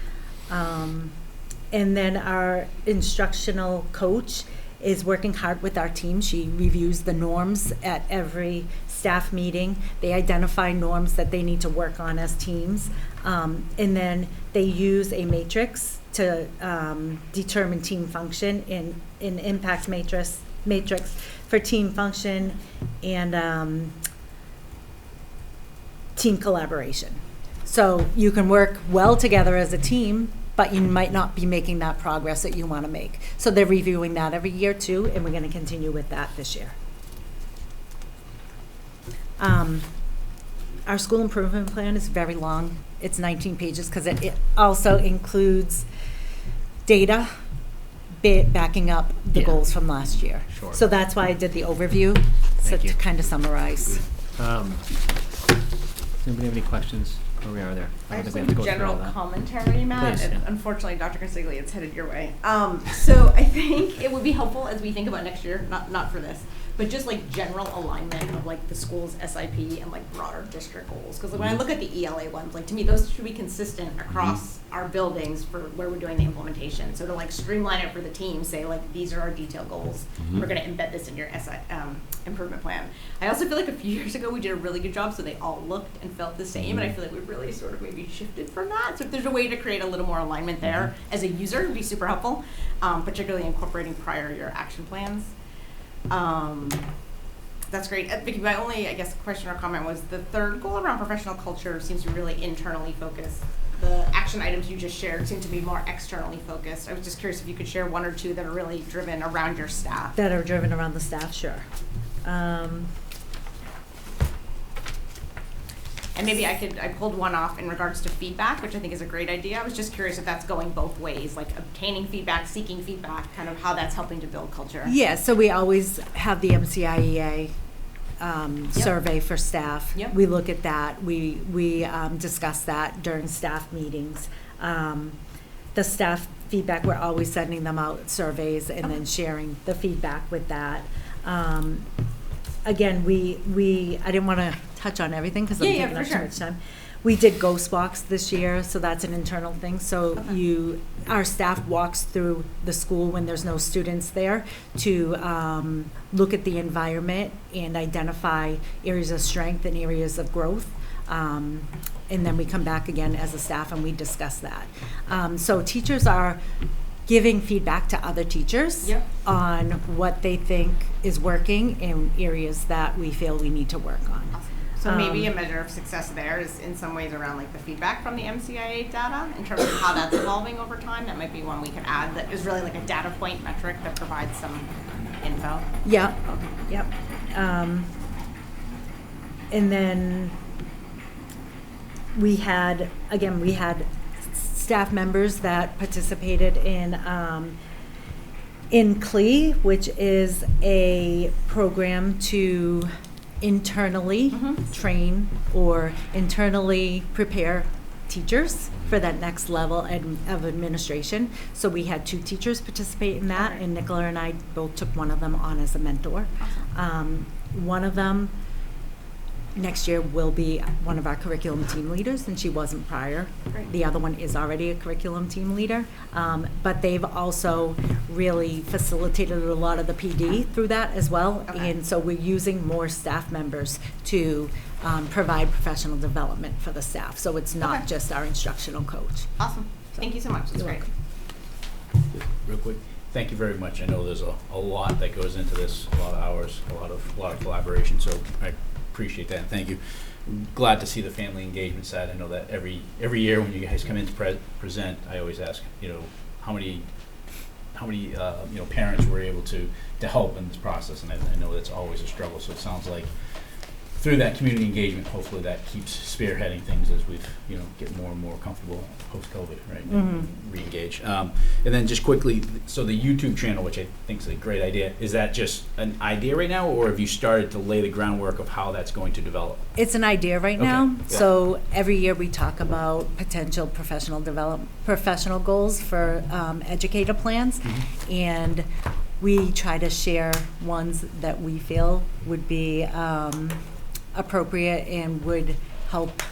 And then our instructional coach is working hard with our team. She reviews the norms at every staff meeting. They identify norms that they need to work on as teams. And then they use a matrix to determine team function in impact matrix for team function and team collaboration. So you can work well together as a team, but you might not be making that progress that you want to make. So they're reviewing that every year too, and we're going to continue with that this year. Our school improvement plan is very long. It's 19 pages because it also includes data backing up the goals from last year. Sure. So that's why I did the overview, Thank you. to kind of summarize. Does anybody have any questions where we are there? I don't have think we some have to go through general all that. commentary, Matt, Please, and yeah. unfortunately, Dr. Consigli, it's headed your way. So I think it would be helpful as we think about next year, not for this, but just like general alignment of like the school's SIP and like broader district goals. Because when I look at the ELA ones, like to me, those should be consistent across our buildings for where we're doing the implementation. So to like streamline it for the team, say like these are our detailed goals. We're going to embed this in your improvement plan. I also feel like a few years ago we did a really good job, so they all looked and felt the same. And I feel like we've really sort of maybe shifted from that. So if there's a way to create a little more alignment there as a user, it'd be super helpful, particularly incorporating prior year action plans. That's great. Vicki, my only, I guess, question or comment was the third goal around professional culture seems to be really internally focused. The action items you just shared seem to be more externally focused. I was just curious if you could share one or two that are really driven around your staff. That are driven around the staff, sure. And maybe I pulled one off in regards to feedback, which I think is a great idea. I was just curious if that's going both ways, like obtaining feedback, seeking feedback, kind of how that's helping to build culture. Yeah, so we always have the MCIEA survey for staff. Yep. We look at that. We discuss that during staff meetings. The staff feedback, we're always sending them out surveys and then sharing the feedback with that. Again, I didn't want to touch on everything because I'm taking up too much time. We did Ghost Walks this year, so that's an internal thing. So our staff walks through the school when there's no students there to look at the environment and identify areas of strength and areas of growth. And then we come back again as a staff and we discuss that. So teachers are giving feedback to other teachers on what they think is working and areas that we feel we need to work on. Awesome. So maybe a measure of success there is in some ways around like the feedback from the MCIA data in terms of how that's evolving over time. That might be one we can add that is really like a data point metric that provides some info. Yep. And then we had staff members that participated in CLE, which is a program to internally train or internally prepare teachers for that next level of administration. So we had 2 teachers participate in that, and Nicola and I both took one of them on as a mentor. One of them next year will be one of our curriculum team leaders, and she wasn't prior. Great. The other one is already a curriculum team leader, but they've also really facilitated a lot of the PD through that as well. Okay. And so we're using more staff members to provide professional development for the staff. So it's not just our instructional coach. Awesome. Thank you so much. That's great. Real quick, thank you very much. I know there's a lot that goes into this, a lot of hours, a lot of collaboration, so I appreciate that, and thank you. I'm glad to see the family engagement side. I know that every year when you guys come in to present, I always ask, how many parents were able to help in this process, and I know that's always a struggle. So it sounds like through that community engagement, hopefully that keeps spearheading things as we've get more and more comfortable post-COVID, right? And re-engage. And then just quickly, so the YouTube channel, which I think is a great idea, is that just an idea right now, or have you started to lay the groundwork of how that's going to develop? It's an idea right Okay. now. Yeah. So every year we talk about potential professional goals for educator plans, and we try to share ones that we feel would be appropriate and would help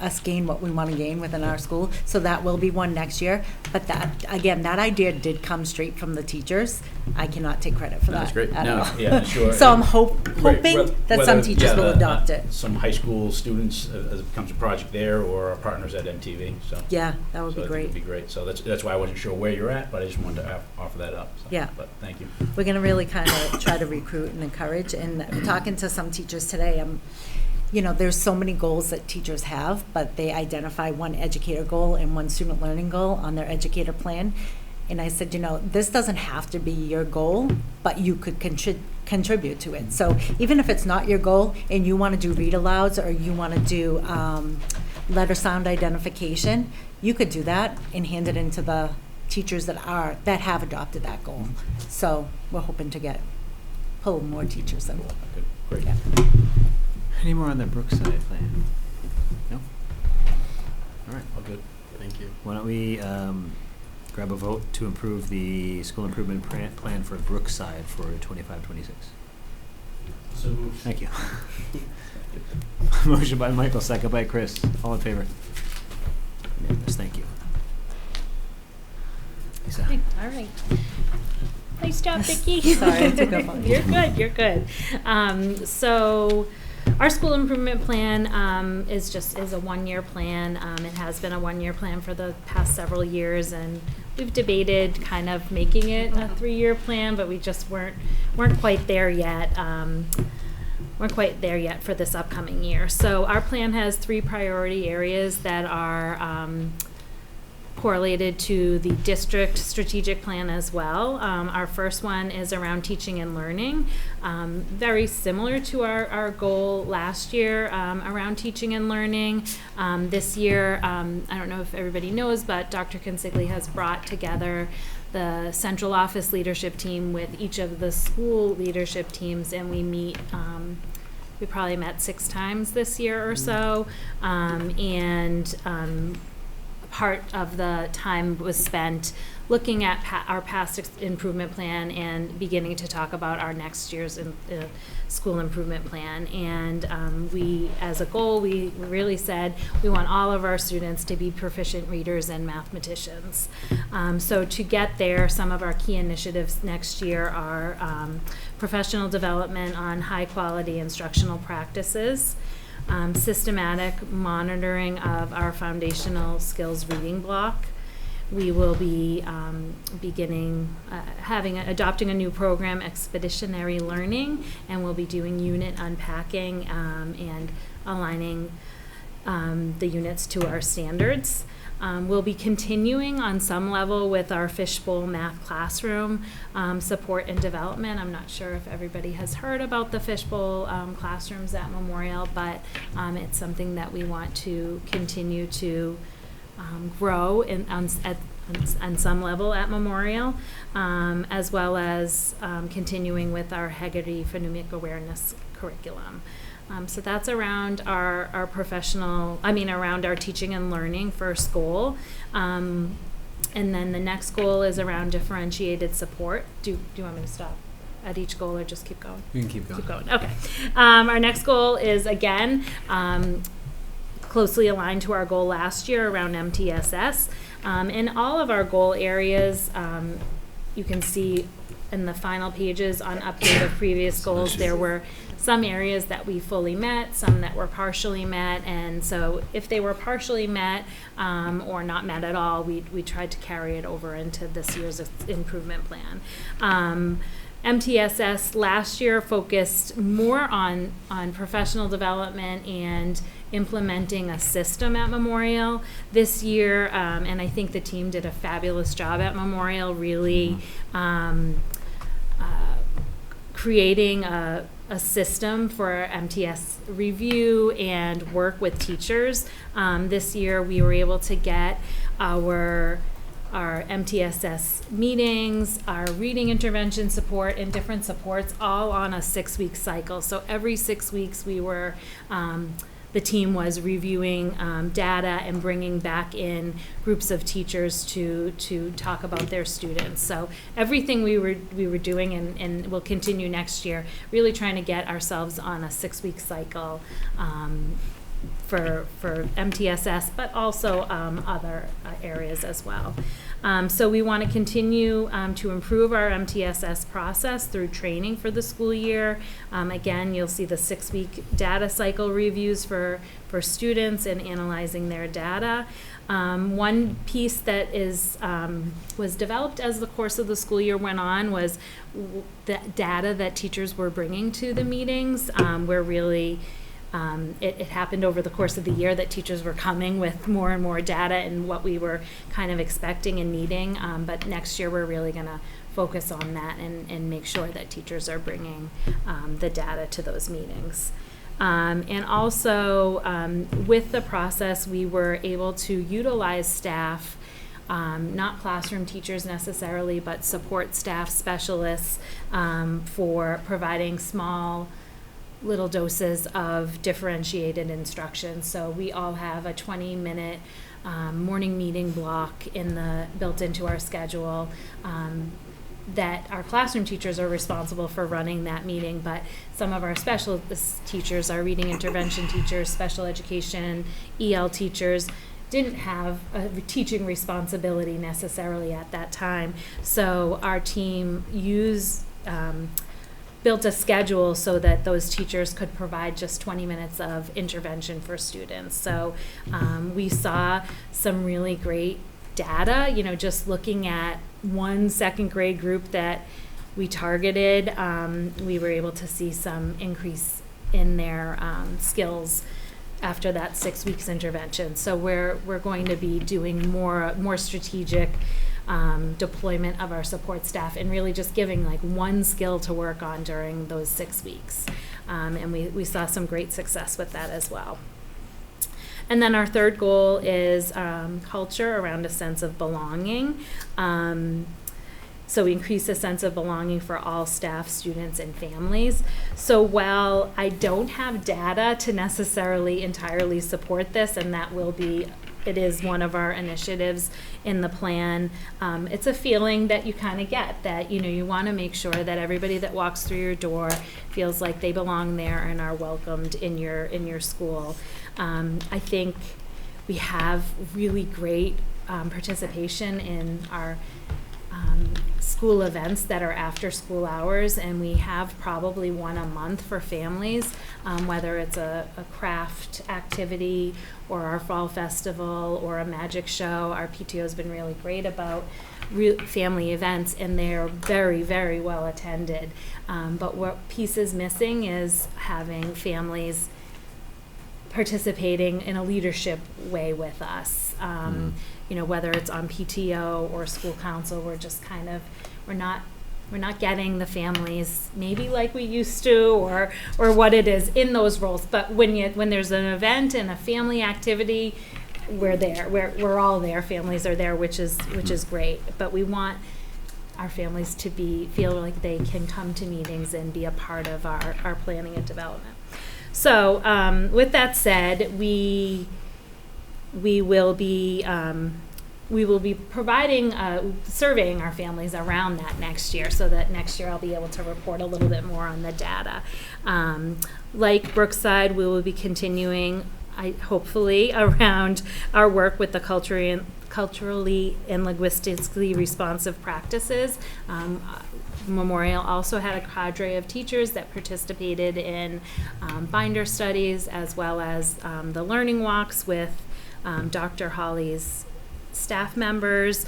us gain what we want to gain within our school. So that will be one next year. But that, again, that idea did come straight from the teachers. I cannot take credit for that. That's great. at No, all. yeah, sure. So I'm Right, hoping that some whether- teachers yeah, will the, adopt it. Some high school students, as it becomes a project there, or our partners at MTV, so. Yeah, that would So be I think great. it'd be great. So that's why I wasn't sure where you're at, but I just wanted to offer that up. So, Yeah. But thank you. We're going to really kind of try to recruit and encourage. And talking to some teachers today, there's so many goals that teachers have, but they identify one educator goal and one student learning goal on their educator plan. And I said, this doesn't have to be your goal, but you could contribute to it. So even if it's not your goal and you want to do read alouds or you want to do letter sound identification, you could do that and hand it into the teachers that have adopted that goal. So we're hoping to pull more teachers in. Good. Great. Yeah. Any more on the Brookside plan? No? All right. All good. Thank you. Why don't we grab a vote to improve the school improvement plan for Brookside for 25-26? So moved. Thank you. Motion by Michael, second by Chris. All in favor? Unanimous. Thank you. Lisa. All right. Nice job, Vicki. Sorry, I took up on you. You're good, you're good. So our school improvement plan is a one-year plan. It has been a one-year plan for the past several years, and we've debated kind of making it a 3-year plan, but we just weren't quite there yet. We're quite there yet for this upcoming year. So our plan has 3 priority areas that are correlated to the district strategic plan as well. Our first one is around teaching and learning, very similar to our goal last year around teaching and learning. This year, I don't know if everybody knows, but Dr. Consigli has brought together the central office leadership team with each of the school leadership teams, and we meet, we probably met 6 times this year or so, part of the time was spent looking at our past improvement plan and beginning to talk about our next year's school improvement plan. And we, as a goal, we really said we want all of our students to be proficient readers and mathematicians. So to get there, some of our key initiatives next year are professional development on high-quality instructional practices, systematic monitoring of our foundational skills reading block. We will be adopting a new program, Expeditionary Learning, and we'll be doing unit unpacking and aligning the units to our standards. We'll be continuing on some level with our Fishbowl Math Classroom support and development. I'm not sure if everybody has heard about the Fishbowl classrooms at Memorial, but it's something that we want to continue to grow on some level at Memorial, as well as continuing with our Heggerty phonemic awareness curriculum. So that's around our around our teaching and learning first goal. And then the next goal is around differentiated support. Do you want me to stop at each goal or just keep going? You can keep going. Keep going, okay. Our next goal is, again, closely aligned to our goal last year around MTSS. In all of our goal areas, you can see in the final pages on update of previous goals, there were some areas that we fully met, some that were partially met, and so if they were partially met or not met at all, we tried to carry it over into this year's improvement plan. MTSS last year focused more on professional development and implementing a system at Memorial. This year, and I think the team did a fabulous job at Memorial, really creating a system for MTS review and work with teachers. This year we were able to get our MTSS meetings, our reading intervention support, and different supports all on a 6-week cycle. So every 6 weeks we were, the team was reviewing data and bringing back in groups of teachers to talk about their students. So everything we were doing and will continue next year, really trying to get ourselves on a 6-week cycle for MTSS, but also other areas as well. So we want to continue to improve our MTSS process through training for the school year. Again, you'll see the 6-week data cycle reviews for students and analyzing their data. One piece that was developed as the course of the school year went on was the data that teachers were bringing to the meetings. We're really it happened over the course of the year that teachers were coming with more and more data and what we were kind of expecting and needing. But next year we're really going to focus on that and make sure that teachers are bringing the data to those meetings. And also with the process, we were able to utilize staff, not classroom teachers necessarily, but support staff specialists for providing small little doses of differentiated instruction. So we all have a 20-minute morning meeting block built into our schedule that our classroom teachers are responsible for running that meeting, but some of our specialist teachers, our reading intervention teachers, special education, EL teachers, didn't have a teaching responsibility necessarily at that time. So our team built a schedule so that those teachers could provide just 20 minutes of intervention for students. So we saw some really great data, just looking at one second grade group that we targeted, we were able to see some increase in their skills after that 6 weeks intervention. So we're going to be doing more strategic deployment of our support staff and really just giving like one skill to work on during those 6 weeks. And we saw some great success with that as well. And then our third goal is culture around a sense of belonging. So we increase a sense of belonging for all staff, students, and families. So while I don't have data to necessarily entirely support this, and it is one of our initiatives in the plan, it's a feeling that you kind of get that, you want to make sure that everybody that walks through your door feels like they belong there and are welcomed in your school. I think we have really great participation in our school events that are after school hours, and we have probably one a month for families, whether it's a craft activity or our fall festival or a magic show. Our PTO has been really great about family events, and they're very, very well attended. But what piece is missing is having families participating in a leadership way with us. Whether it's on PTO or school council, we're just kind of, we're not getting the families maybe like we used to, or what it is in those roles. But when there's an event and a family activity, we're there. We're all there. Families are there, which is great. But we want our families to feel like they can come to meetings and be a part of our planning and development. So with that said, we will be providing, surveying our families around that next year, so that next year I'll be able to report a little bit more on the data. Like Brookside, we will be continuing, hopefully, around our work with the culturally and linguistically responsive practices. Memorial also had a cadre of teachers that participated in binder studies, as well as the learning walks with Dr. Holly's staff members.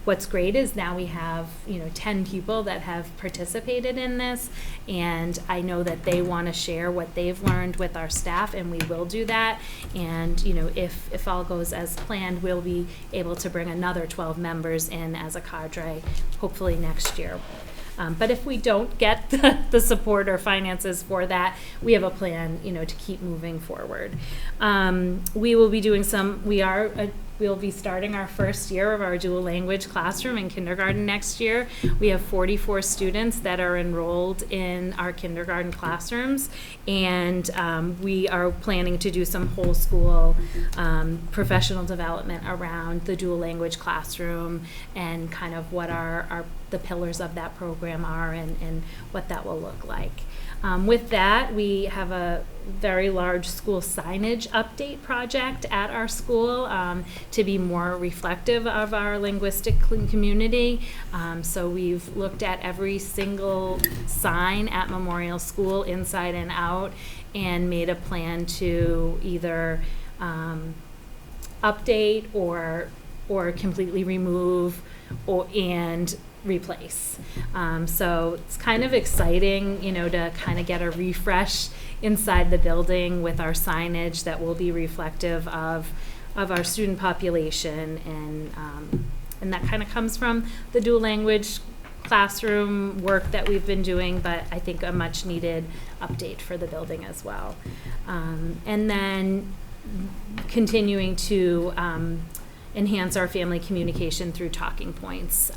What's great is now we have 10 people that have participated in this, and I know that they want to share what they've learned with our staff, and we will do that. And if all goes as planned, we'll be able to bring another 12 members in as a cadre, hopefully next year. But if we don't get the support or finances for that, we have a plan, to keep moving forward. We will be doing we'll be starting our first year of our dual language classroom in kindergarten next year. We have 44 students that are enrolled in our kindergarten classrooms, and we are planning to do some whole school professional development around the dual language classroom and kind of what the pillars of that program are and what that will look like. With that, we have a very large school signage update project at our school to be more reflective of our linguistic community. So we've looked at every single sign at Memorial School inside and out and made a plan to either update or completely remove and replace. So it's kind of exciting, to kind of get a refresh inside the building with our signage that will be reflective of our student population, and that kind of comes from the dual language classroom work that we've been doing, but I think a much needed update for the building as well. And then continuing to enhance our family communication through talking points.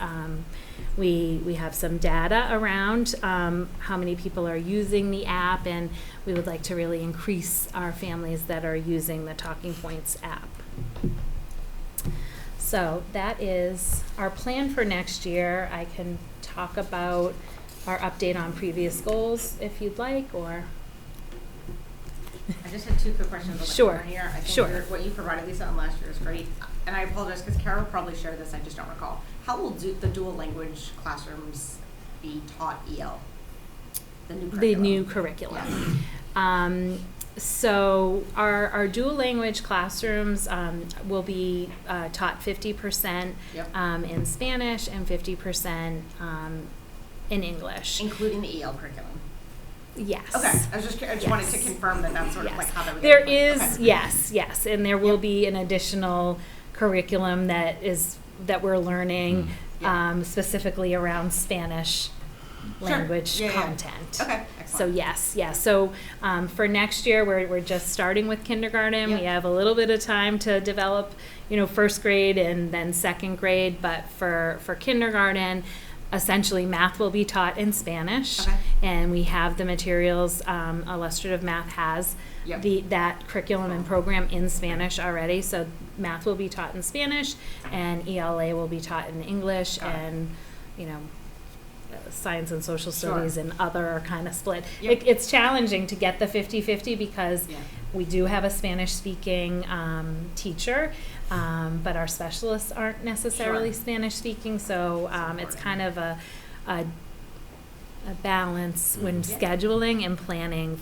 We have some data around how many people are using the app, and we would like to really increase our families that are using the Talking Points app. So that is our plan for next year. I can talk about our update on previous goals if you'd like, or... I just had 2 quick questions on the Sure. corner here. I think Sure. what you provided, Lisa, on last year is great. And I apologize because Carol probably shared this, I just don't recall. How will the dual language classrooms be taught EL? The new curriculum. The new curriculum. So our dual language classrooms will be taught 50% in Spanish and 50% in English. Including the EL curriculum? Yes. Okay, I just wanted to confirm that that's sort of like how that would There get is, okay. yes, and there will be an additional curriculum that we're learning specifically around Spanish language content. Okay, excellent. So yes. So for next year, we're just starting with kindergarten. We have a little bit of time to develop, first grade and then second grade. But for kindergarten, essentially math will be taught in Spanish, and we have the materials. Illustrative Math has that curriculum and program in Spanish already. So math will be taught in Spanish, and ELA will be taught in English, and science and social studies and other are kind of split. It's challenging to get the 50-50 because we do have a Spanish-speaking teacher, but our specialists aren't necessarily Spanish-speaking, so it's kind of a balance when scheduling and planning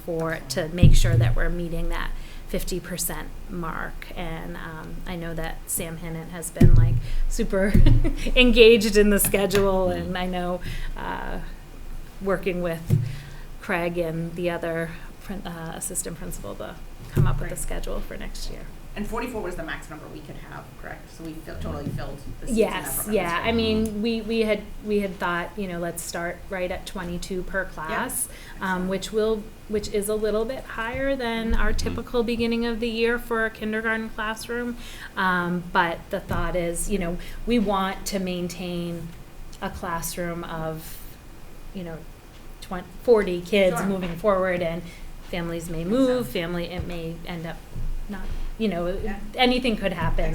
to make sure that we're meeting that 50% mark. And I know that Sam Hinnant has been like super engaged in the schedule, and I know working with Craig and the other assistant principal to come up with a schedule for next year. And 44 was the max number we could have, correct? So we totally filled the seats in that Yes, program. yeah. I mean, we had thought, let's start right at 22 per class, which is a little bit higher than our typical beginning of the year for a kindergarten classroom. But the thought is, we want to maintain a classroom of, 40 kids moving forward, and families may move, it may end up not, anything could happen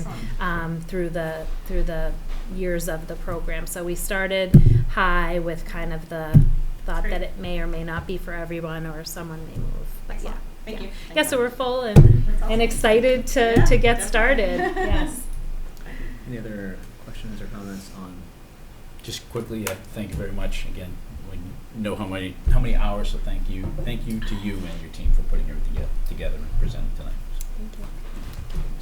through the years of the program. So we started high with kind of the thought that it may or may not be for everyone, or someone may move. But Thank you. Yeah, so we're full and excited to get started. Yes. Any other questions or comments on? Just quickly, thank you very much again. We know how many hours, so thank you to you and your team for putting everything together and presenting tonight. Thank you.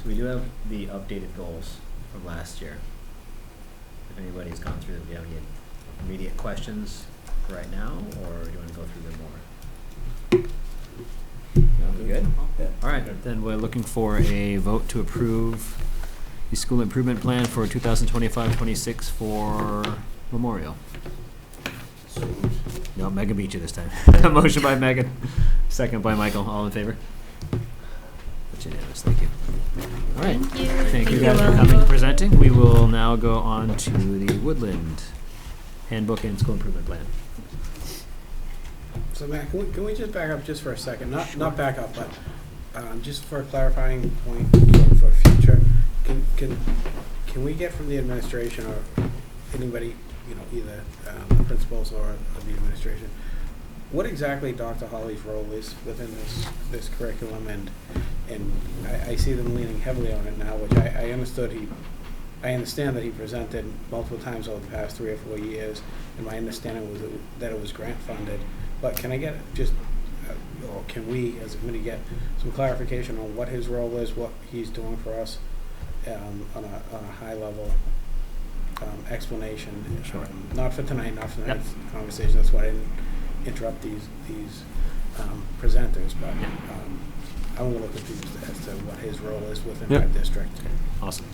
So we do have the updated goals from last year. If anybody's gone through them, do you have any immediate questions right now, or do you want to go through them more? No, we good? Yeah. All right, then we're looking for a vote to approve the school improvement plan for 2025-26 for Memorial. No, Megan beat you this time. Motion by Megan, second by Michael. All in favor? That's unanimous. Thank you. All right. Thank you. Thank you guys for coming and presenting. We will now go on to the Woodland Handbook and School Improvement Plan. So Matt, can we just back up just for a second? Not back up, but just for a clarifying point for future, can we get from the administration or anybody, either principals or the administration, what exactly Dr. Holly's role is within this curriculum, and I see them leaning heavily on it now, which I understand that he presented multiple times over the past 3 or 4 years, and my understanding was that it was grant funded. But can I get or can we as a committee get some clarification on what his role is, what he's doing for us, on a high level explanation? Sure. Not for tonight, not for tonight's conversation. That's why I didn't interrupt these presenters, but I'm a little confused as to what his role is within our district. Awesome.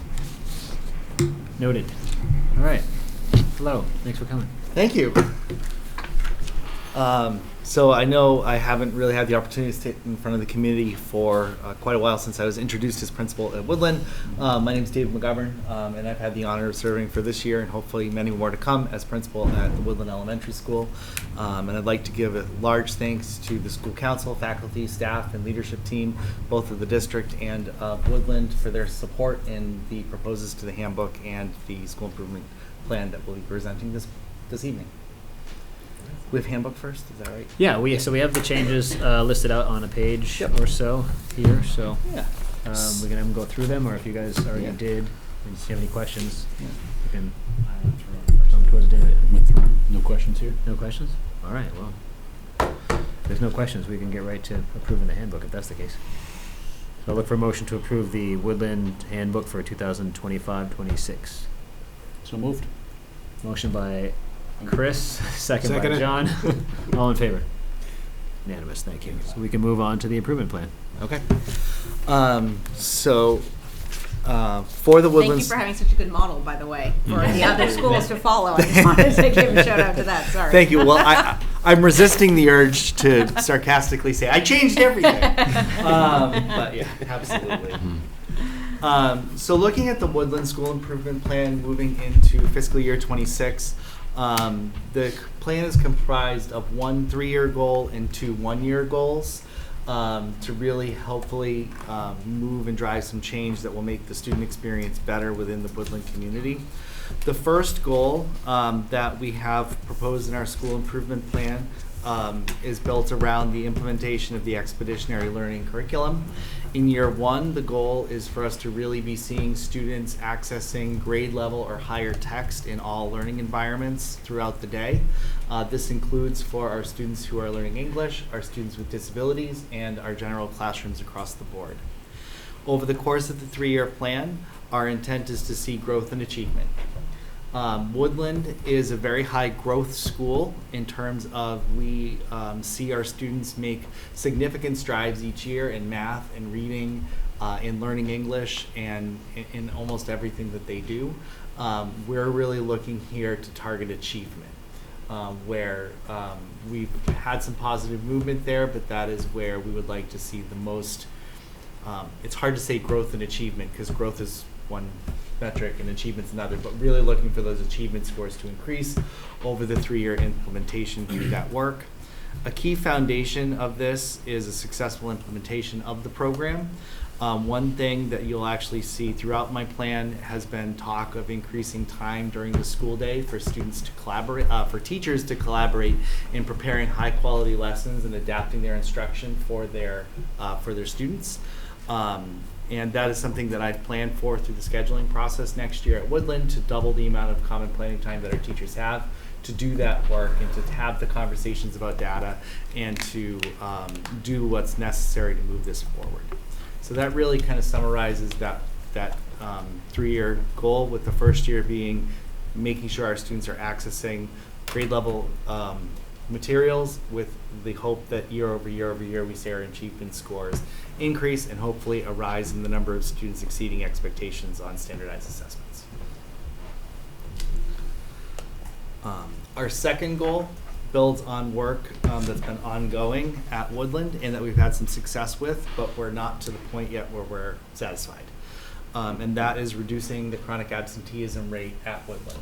Noted. All right. Hello. Thanks for coming. Thank you. So I know I haven't really had the opportunity to sit in front of the committee for quite a while since I was introduced as principal at Woodland. My name is David McGovern, and I've had the honor of serving for this year and hopefully many more to come as principal at the Woodland Elementary School. And I'd like to give a large thanks to the school council, faculty, staff, and leadership team, both of the district and Woodland, for their support in the proposals to the handbook and the school improvement plan that we'll be presenting this evening. We have handbook first, is that right? Yeah, we have the changes listed out on a page or so here. So Yeah. we can have them go through them, or if you guys already did, and if you have any questions, you can come towards David. No questions here? No questions? All right. Well, if there's no questions, we can get right to approving the handbook if that's the case. So I'll look for a motion to approve the Woodland handbook for 2025-26. So moved. Motion by Chris, second by Seconded. John. All in favor? Unanimous, thank you. So we can move on to the improvement plan. Okay. So for the Thank you Woodlands. for having such a good model, by the way, for the other schools to follow. I just wanted to give a shout out to that. Sorry. Thank you. Well, I'm resisting the urge to sarcastically say I changed everything. But yeah, absolutely. So looking at the Woodland School Improvement Plan moving into fiscal year 26, the plan is comprised of 1 3-year goal and 2 1-year goals to really hopefully move and drive some change that will make the student experience better within the Woodland community. The first goal that we have proposed in our school improvement plan is built around the implementation of the expeditionary learning curriculum. In year 1, the goal is for us to really be seeing students accessing grade level or higher text in all learning environments throughout the day. This includes for our students who are learning English, our students with disabilities, and our general classrooms across the board. Over the course of the 3-year plan, our intent is to see growth and achievement. Woodland is a very high growth school in terms of we see our students make significant strides each year in math and reading, in learning English, and in almost everything that they do. We're really looking here to target achievement, where we've had some positive movement there, but that is where we would like to see the most. It's hard to say growth and achievement because growth is one metric and achievement's another, but really looking for those achievement scores to increase over the 3-year implementation through that work. A key foundation of this is a successful implementation of the program. One thing that you'll actually see throughout my plan has been talk of increasing time during the school day for students to collaborate, for teachers to collaborate in preparing high quality lessons and adapting their instruction for their students. And that is something that I've planned for through the scheduling process next year at Woodland to double the amount of common planning time that our teachers have to do that work and to have the conversations about data and to do what's necessary to move this forward. So that really kind of summarizes that 3-year goal, with the first year being making sure our students are accessing grade level materials, with the hope that year over year we see our achievement scores increase and hopefully a rise in the number of students exceeding expectations on standardized assessments. Our second goal builds on work that's been ongoing at Woodland and that we've had some success with, but we're not to the point yet where we're satisfied. And that is reducing the chronic absenteeism rate at Woodland.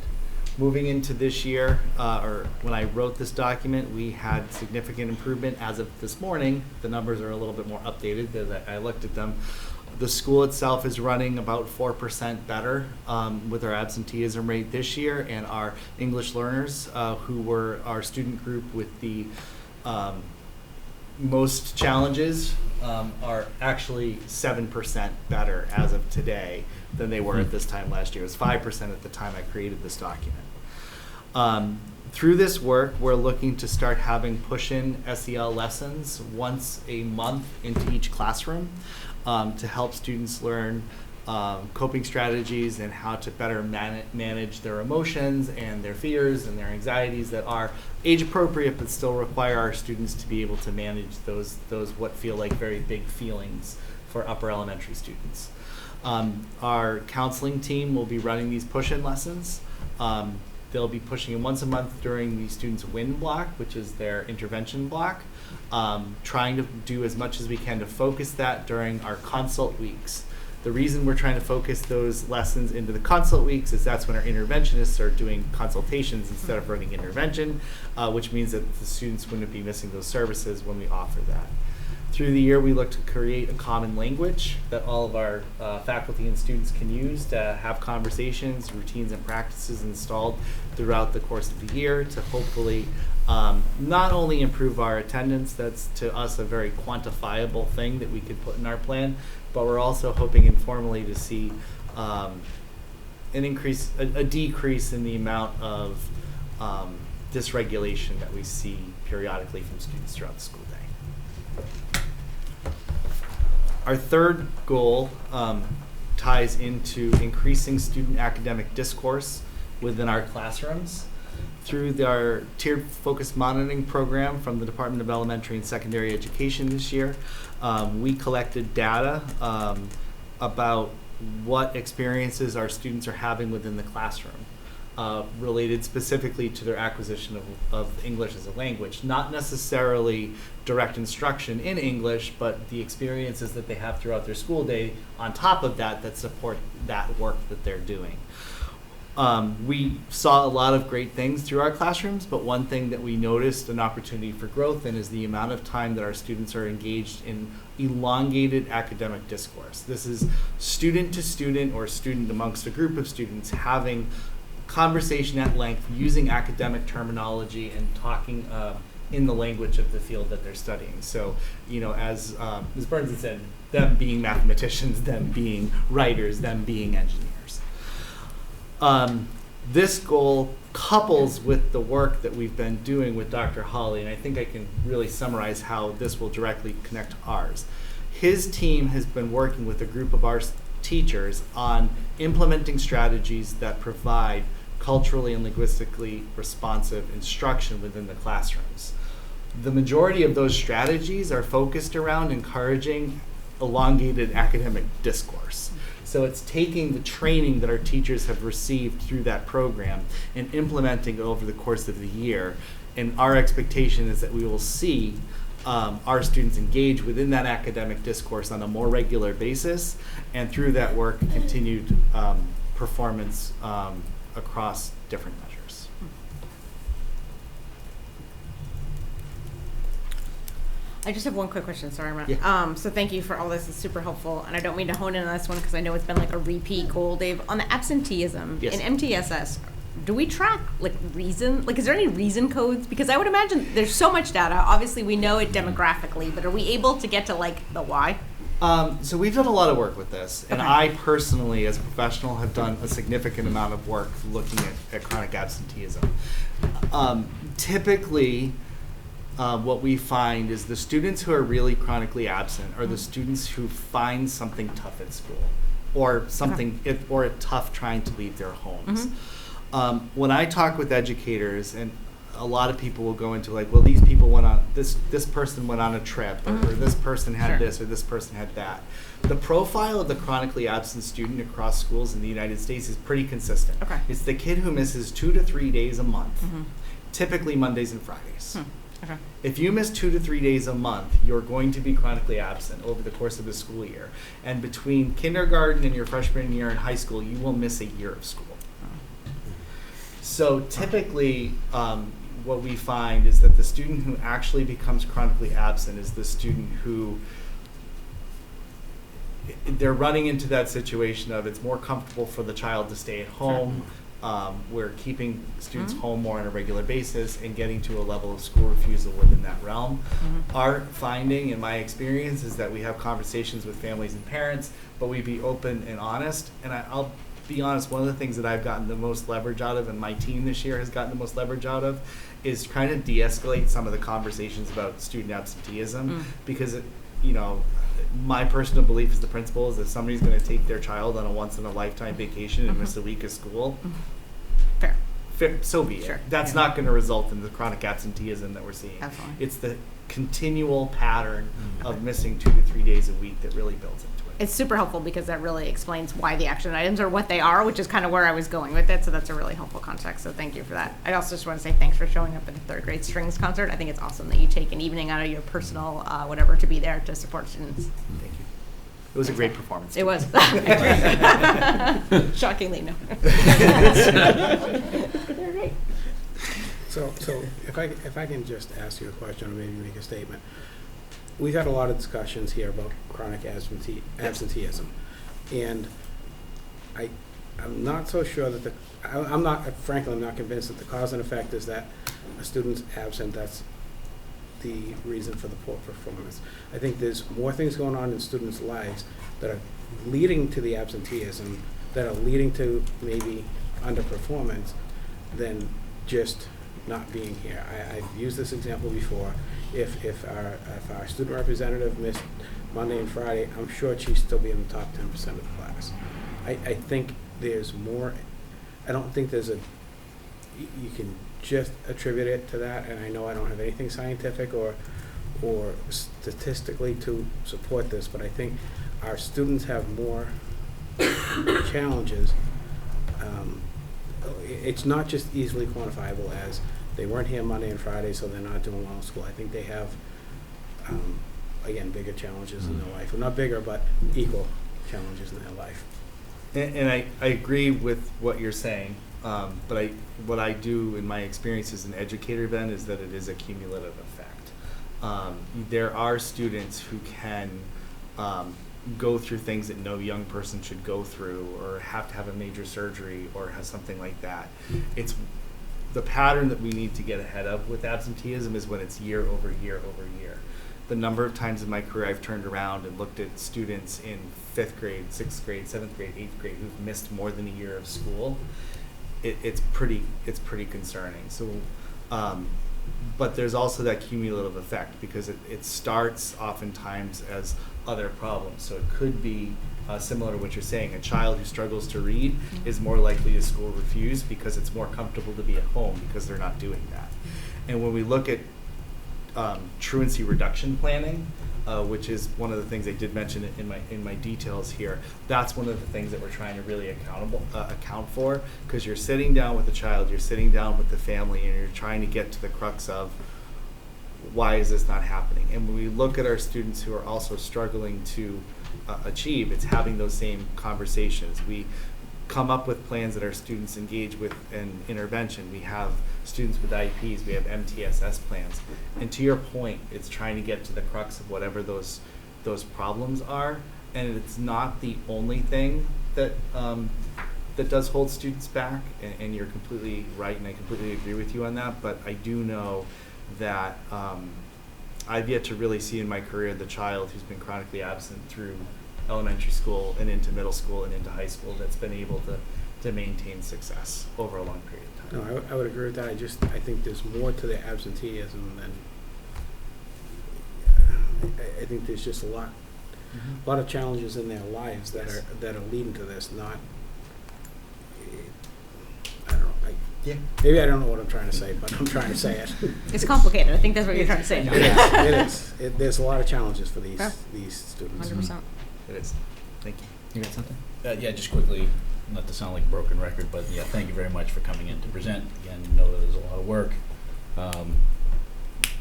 Moving into this year, or when I wrote this document, we had significant improvement. As of this morning, the numbers are a little bit more updated as I looked at them. The school itself is running about 4% better with our absenteeism rate this year, and our English learners, who were our student group with the most challenges are actually 7% better as of today than they were at this time last year. It was 5% at the time I created this document. Through this work, we're looking to start having push-in SEL lessons once a month into each classroom to help students learn coping strategies and how to better manage their emotions and their fears and their anxieties that are age appropriate but still require our students to be able to manage those what feel like very big feelings for upper elementary students. Our counseling team will be running these push-in lessons. They'll be pushing in once a month during the students' WIN block, which is their intervention block, trying to do as much as we can to focus that during our consult weeks. The reason we're trying to focus those lessons into the consult weeks is that's when our interventionists are doing consultations instead of running intervention, which means that the students wouldn't be missing those services when we offer that. Through the year, we look to create a common language that all of our faculty and students can use to have conversations, routines, and practices installed throughout the course of the year to hopefully not only improve our attendance, that's to us a very quantifiable thing that we could put in our plan, but we're also hoping informally to see an increase, a decrease in the amount of dysregulation that we see periodically from students throughout the school day. Our third goal ties into increasing student academic discourse within our classrooms. Through our tiered focused monitoring program from the Department of Elementary and Secondary Education this year, we collected data about what experiences our students are having within the classroom, related specifically to their acquisition of English as a language. Not necessarily direct instruction in English, but the experiences that they have throughout their school day on top of that that support that work that they're doing. We saw a lot of great things through our classrooms, but one thing that we noticed an opportunity for growth in is the amount of time that our students are engaged in elongated academic discourse. This is student to student or student amongst a group of students having conversation at length using academic terminology and talking in the language of the field that they're studying. So, you know, as Ms. Burns had said, them being mathematicians, them being writers, them being engineers. This goal couples with the work that we've been doing with Dr. Hawley, and I think I can really summarize how this will directly connect to ours. His team has been working with a group of our teachers on implementing strategies that provide culturally and linguistically responsive instruction within the classrooms. The majority of those strategies are focused around encouraging elongated academic discourse. So it's taking the training that our teachers have received through that program and implementing it over the course of the year. And our expectation is that we will see our students engage within that academic discourse on a more regular basis, and through that work, continued performance across different measures. I just have one quick question, sorry, Matt. Yeah. So thank you for all this, it's super helpful. And I don't mean to hone in on this one because I know it's been like a repeat goal, Dave. On the absenteeism in MTSS, do we track like reason? Like, is there any reason codes? Because I would imagine there's so much data. Obviously, we know it demographically, but are we able to get to like the why? So we've done a lot of work with this, and I personally, as a professional, have done a significant amount of work looking at chronic absenteeism. Typically, what we find is the students who are really chronically absent are the students who find something tough at school, or something, or tough trying to leave their homes. When I talk with educators, and a lot of people will go into like, well, these people went on, this person went on a trip, or this person had this, or this person had that. The profile of the chronically absent student across schools in the United States is pretty consistent. It's the kid who misses 2 to 3 days a month, typically Mondays and Fridays. If you miss 2 to 3 days a month, you're going to be chronically absent over the course of the school year. And between kindergarten and your freshman year in high school, you will miss a year of school. So typically, what we find is that the student who actually becomes chronically absent is the student who they're running into that situation of it's more comfortable for the child to stay at home. We're keeping students home more on a regular basis and getting to a level of school refusal within that realm. Our finding, in my experience, is that we have conversations with families and parents, but we be open and honest. And I'll be honest, one of the things that I've gotten the most leverage out of, and my team this year has gotten the most leverage out of, is trying to de-escalate some of the conversations about student absenteeism, because my personal belief as the principal is that somebody's going to take their child on a once-in-a-lifetime vacation and miss a week of school. Fair, so be it. That's not going to result in the chronic absenteeism that we're seeing. Absolutely. It's the continual pattern of missing 2 to 3 days a week that really builds into it. It's super helpful because that really explains why the action items are what they are, which is kind of where I was going with it. So that's a really helpful context. So thank you for that. I also just want to say thanks for showing up at the third grade strings concert. I think it's awesome that you take an evening out of your personal whatever to be there to support students. Thank you. It was a great performance. It was. Shockingly, no. They're great. So if I can just ask you a question or maybe make a statement. We've had a lot of discussions here about chronic absenteeism, and I'm not so sure that I'm not convinced that the cause and effect is that a student's absent. That's the reason for the poor performance. I think there's more things going on in students' lives that are leading to the absenteeism, that are leading to maybe underperformance, than just not being here. I've used this example before. If our student representative missed Monday and Friday, I'm sure she'd still be in the top 10% of the class. I think there's more. I don't think there's you can just attribute it to that, and I know I don't have anything scientific or statistically to support this, but I think our students have more challenges. It's not just easily quantifiable as they weren't here Monday and Friday, so they're not doing well in school. I think they have, again, bigger challenges in their life. Well, not bigger, but equal challenges in their life. And I agree with what you're saying, but what I do in my experience as an educator then is that it is a cumulative effect. There are students who can go through things that no young person should go through, or have to have a major surgery, or have something like that. It's the pattern that we need to get ahead of with absenteeism is when it's year over year over year. The number of times in my career I've turned around and looked at students in 5th grade, 6th grade, 7th grade, 8th grade who've missed more than a year of school, it's pretty concerning. So, but there's also that cumulative effect, because it starts oftentimes as other problems. So it could be similar to what you're saying. A child who struggles to read is more likely to school refuse because it's more comfortable to be at home because they're not doing that. And when we look at truancy reduction planning, which is one of the things I did mention in my details here, that's one of the things that we're trying to really account for, because you're sitting down with the child, you're sitting down with the family, and you're trying to get to the crux of why is this not happening. And when we look at our students who are also struggling to achieve, it's having those same conversations. We come up with plans that our students engage with in intervention. We have students with IEPs, we have MTSS plans. And to your point, it's trying to get to the crux of whatever those problems are. And it's not the only thing that that does hold students back, and you're completely right, and I completely agree with you on that. But I do know that I've yet to really see in my career the child who's been chronically absent through elementary school and into middle school and into high school that's been able to maintain success over a long period of time. No, I would agree with that. I think there's more to the absenteeism than I think there's just a lot of challenges in their lives that are leading to this. Not, I don't know. Maybe I don't know what I'm trying to say, but I'm trying to say it. It's complicated. I think that's what you're trying to say. It is. There's a lot of challenges for these students. 100%. It is. Thank you. You got something? Yeah, just quickly, not to sound like a broken record, but yeah, thank you very much for coming in to present. Again, know that there's a lot of work.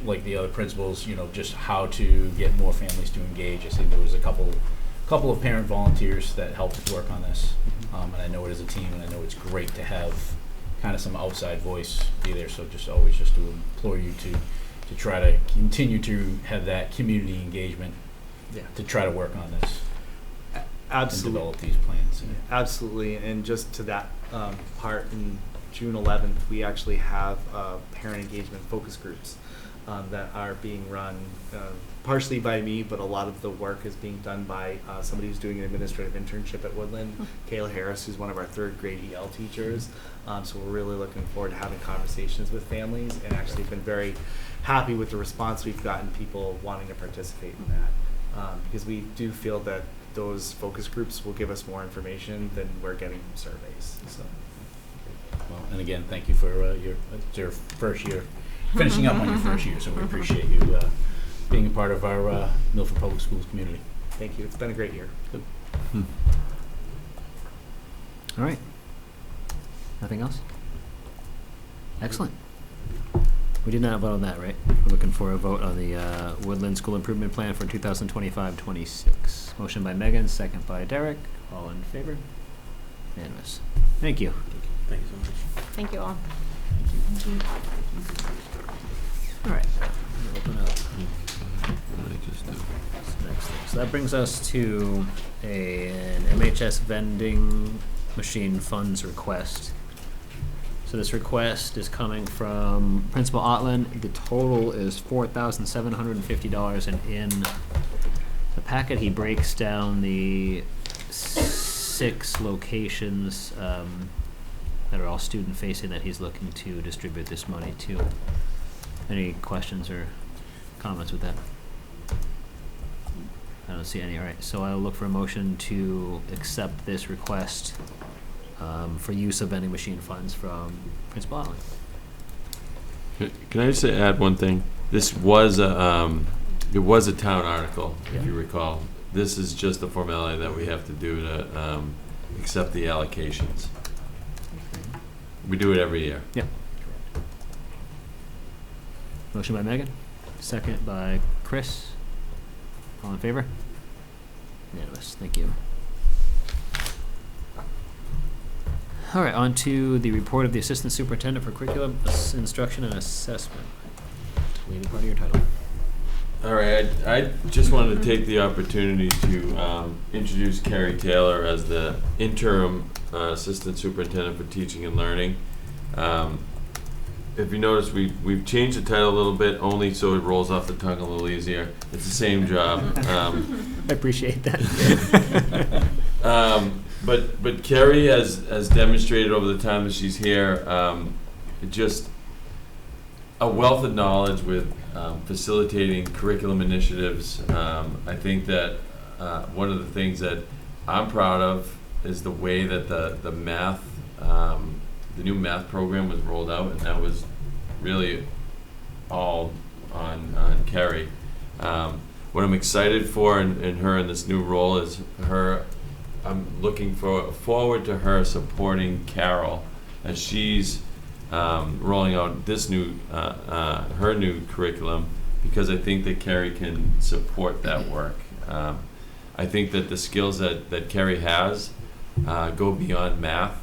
Like the other principals, just how to get more families to engage. I think there was a couple of parent volunteers that helped work on this, and I know it as a team, and I know it's great to have kind of some outside voice be there. So just always just to implore you to try to continue to have that community engagement to try to work on this. Absolutely. develop these plans. Absolutely, and just to that part, in June 11th, we actually have parent engagement focus groups that are being run partially by me, but a lot of the work is being done by somebody who's doing an administrative internship at Woodland, Kayla Harris, who's one of our third grade EL teachers. So we're really looking forward to having conversations with families, and actually been very happy with the response we've gotten, people wanting to participate in that. Because we do feel that those focus groups will give us more information than we're getting from surveys. So. Well, and again, thank you for your first year, finishing up on your first year, so we appreciate you being a part of our Milford Public Schools community. Thank you. It's been a great year. All right. Nothing else? Excellent. We did not vote on that, right? We're looking for a vote on the Woodland School Improvement Plan for 2025-26. Motion by Megan, second by Derek. All in favor? Unanimous. Thank you. Thank you so much. Thank you all. All right. Open up. Next thing. So that brings us to an MHS vending machine funds request. So this request is coming from Principal Otland. The total is $4,750, and in the packet he breaks down the 6 locations that are all student facing that he's looking to distribute this money to. Any questions or comments with that? I don't see any. All right, so I'll look for a motion to accept this request for use of vending machine funds from Principal Otland. Can I just add one thing? This was it was a town article, if you recall. This is just a formality that we have to do to accept the allocations. We do it every year. Yep. Motion by Megan, second by Chris. All in favor? Unanimous. Thank you. All right, on to the report of the Assistant Superintendent for Curriculum, Instruction, and Assessment. Leading part of your title. All right, I just wanted to take the opportunity to introduce Carrie Taylor as the interim Assistant Superintendent for Teaching and Learning. If you notice, we've changed the title a little bit, only so it rolls off the tongue a little easier. It's the same job. I appreciate that. But Carrie has demonstrated over the time that she's here just a wealth of knowledge with facilitating curriculum initiatives. I think that one of the things that I'm proud of is the way that the math, the new math program was rolled out, and that was really all on Carrie. What I'm excited for in her in this new role is I'm looking forward to her supporting Carol as she's rolling out this new her new curriculum, because I think that Carrie can support that work. I think that the skills that Carrie has go beyond math.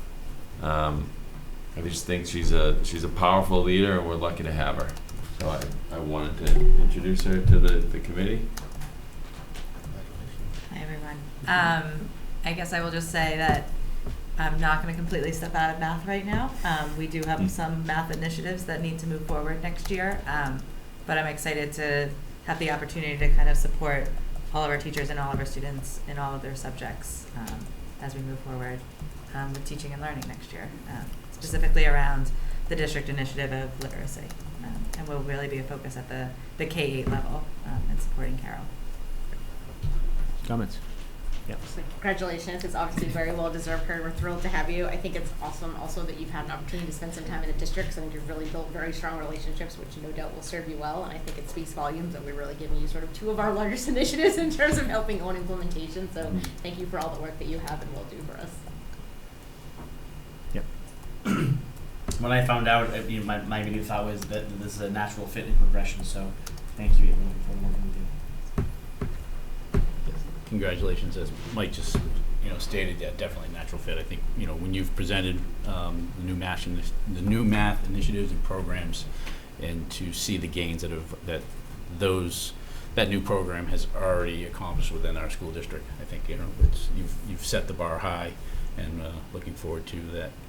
I just think she's a powerful leader, and we're lucky to have her. So I wanted to introduce her to the committee. Hi everyone. I guess I will just say that I'm not going to completely step out of math right now. We do have some math initiatives that need to move forward next year, but I'm excited to have the opportunity to kind of support all of our teachers and all of our students in all of their subjects as we move forward with teaching and learning next year, specifically around the district initiative of literacy, and will really be a focus at the K-8 level in supporting Carol. Comments? Yep. Congratulations. It's obviously very well deserved. We're thrilled to have you. I think it's awesome also that you've had an opportunity to spend some time in the district, because I think you've really built very strong relationships, which no doubt will serve you well. And I think it speaks volumes that we're really giving you sort of 2 of our largest initiatives in terms of helping own implementation. So thank you for all the work that you have and will do for us. Yep. When I found out, my immediate thought was that this is a natural fit and progression. So thank you. Looking forward to working with you. Congratulations, as Mike just stated, yeah, definitely a natural fit. I think when you've presented the new math initiatives and programs, and to see the gains that those that new program has already accomplished within our school district. I think, you know, you've set the bar high, and looking forward to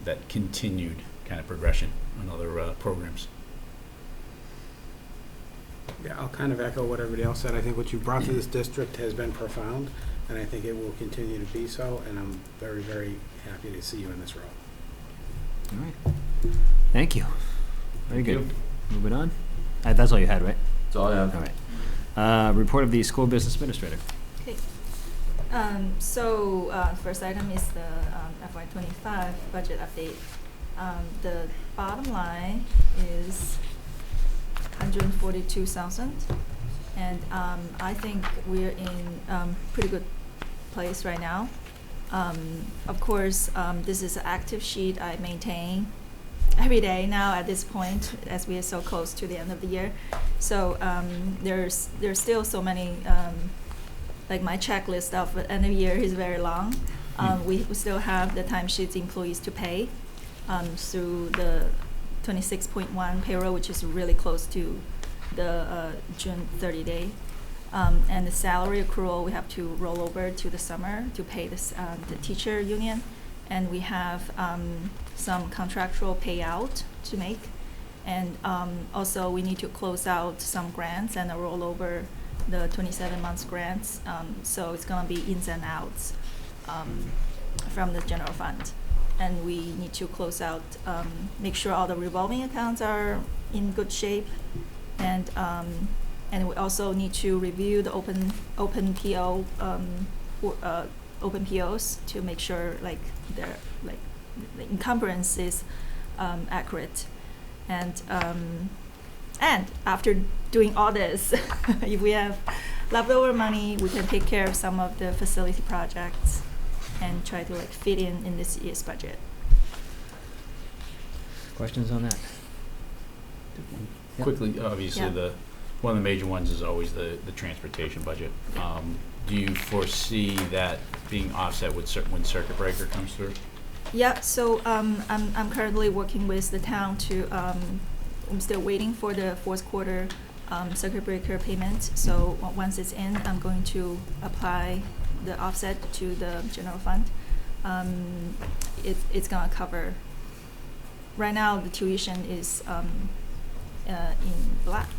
that continued kind of progression on other programs. Yeah, I'll kind of echo what everybody else said. I think what you brought to this district has been profound, and I think it will continue to be so, and I'm very, very happy to see you in this role. All right. Thank you. Very Thank good. Moving on. That's all you had, right? That's all I have. All right. Report of the school business administrator. Okay. First item is the FY25 budget update. The bottom line is 142,000, and I think we're in pretty good place right now. Of course, this is an active sheet I maintain every day now at this point, as we are so close to the end of the year. So there's still so many, like my checklist of the end of the year is very long. We still have the timesheets employees to pay through the 26.1 payroll, which is really close to the June 30 day. And the salary accrual we have to roll over to the summer to pay the teacher union. And we have some contractual payout to make. And also we need to close out some grants and roll over the 27 months grants. So it's gonna be ins and outs from the general fund. And we need to close out, make sure all the revolving accounts are in good shape. And we also need to review the open PO, open POs to make sure like the encumbrance is accurate. And after doing all this, if we have leftover money, we can take care of some of the facility projects and try to like fit in this year's budget. Questions on that? Yep. Quickly, obviously, Yeah. one of the major ones is always the transportation budget. Do you foresee that being offset with when circuit breaker comes through? Yeah, so I'm currently working with the town to, I'm still waiting for the fourth quarter circuit breaker payment. So once it's in, I'm going to apply the offset to the general fund. It's gonna cover, right now the tuition is in black,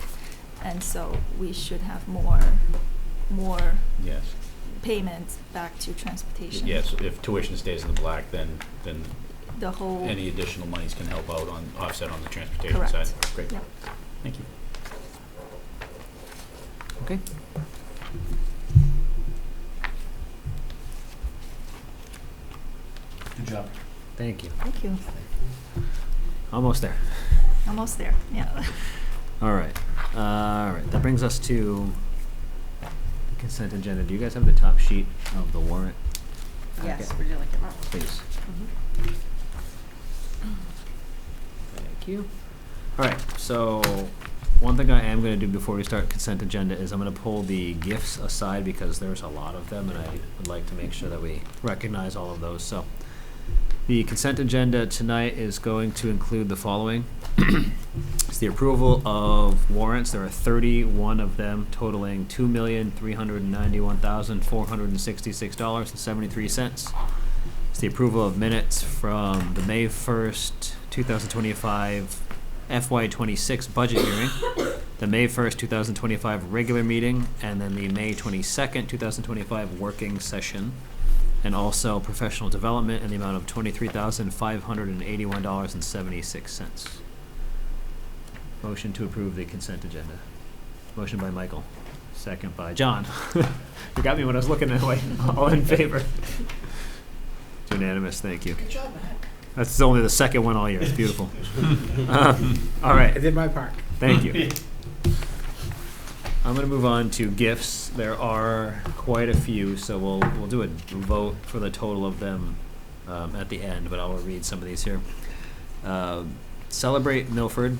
and so we should have more Yes. payments back to transportation. Yes, if tuition stays in the black, then The whole. any additional monies can help out on offset on the transportation Correct. side. Great. Yeah. Thank you. Okay. Good job. Thank you. Thank you. Almost there. Almost there, yeah. All right. All right. That brings us to the consent agenda. Do you guys have the top sheet of the warrant? Yes, Okay. would you like it, Mark? Please. Thank you. All right. So one thing I am going to do before we start consent agenda is I'm going to pull the gifts aside because there's a lot of them, and I would like to make sure that we recognize all of those. So the consent agenda tonight is going to include the following. It's the approval of warrants. There are 31 of them totaling $2,391,466.73. It's the approval of minutes from the May 1st, 2025 FY26 budget hearing, the May 1st, 2025 regular meeting, and then the May 22nd, 2025 working session, and also professional development in the amount of $23,581.76. Motion to approve the consent agenda. Motion by Michael, second by John. You got me when I was looking that way. All in favor? It's unanimous, thank you. Good job, Matt. That's only the second one all year, it's beautiful. All right. I did my part. Thank you. I'm gonna move on to gifts. There are quite a few, so we'll do a vote for the total of them at the end, but I'll read some of these here. Celebrate Milford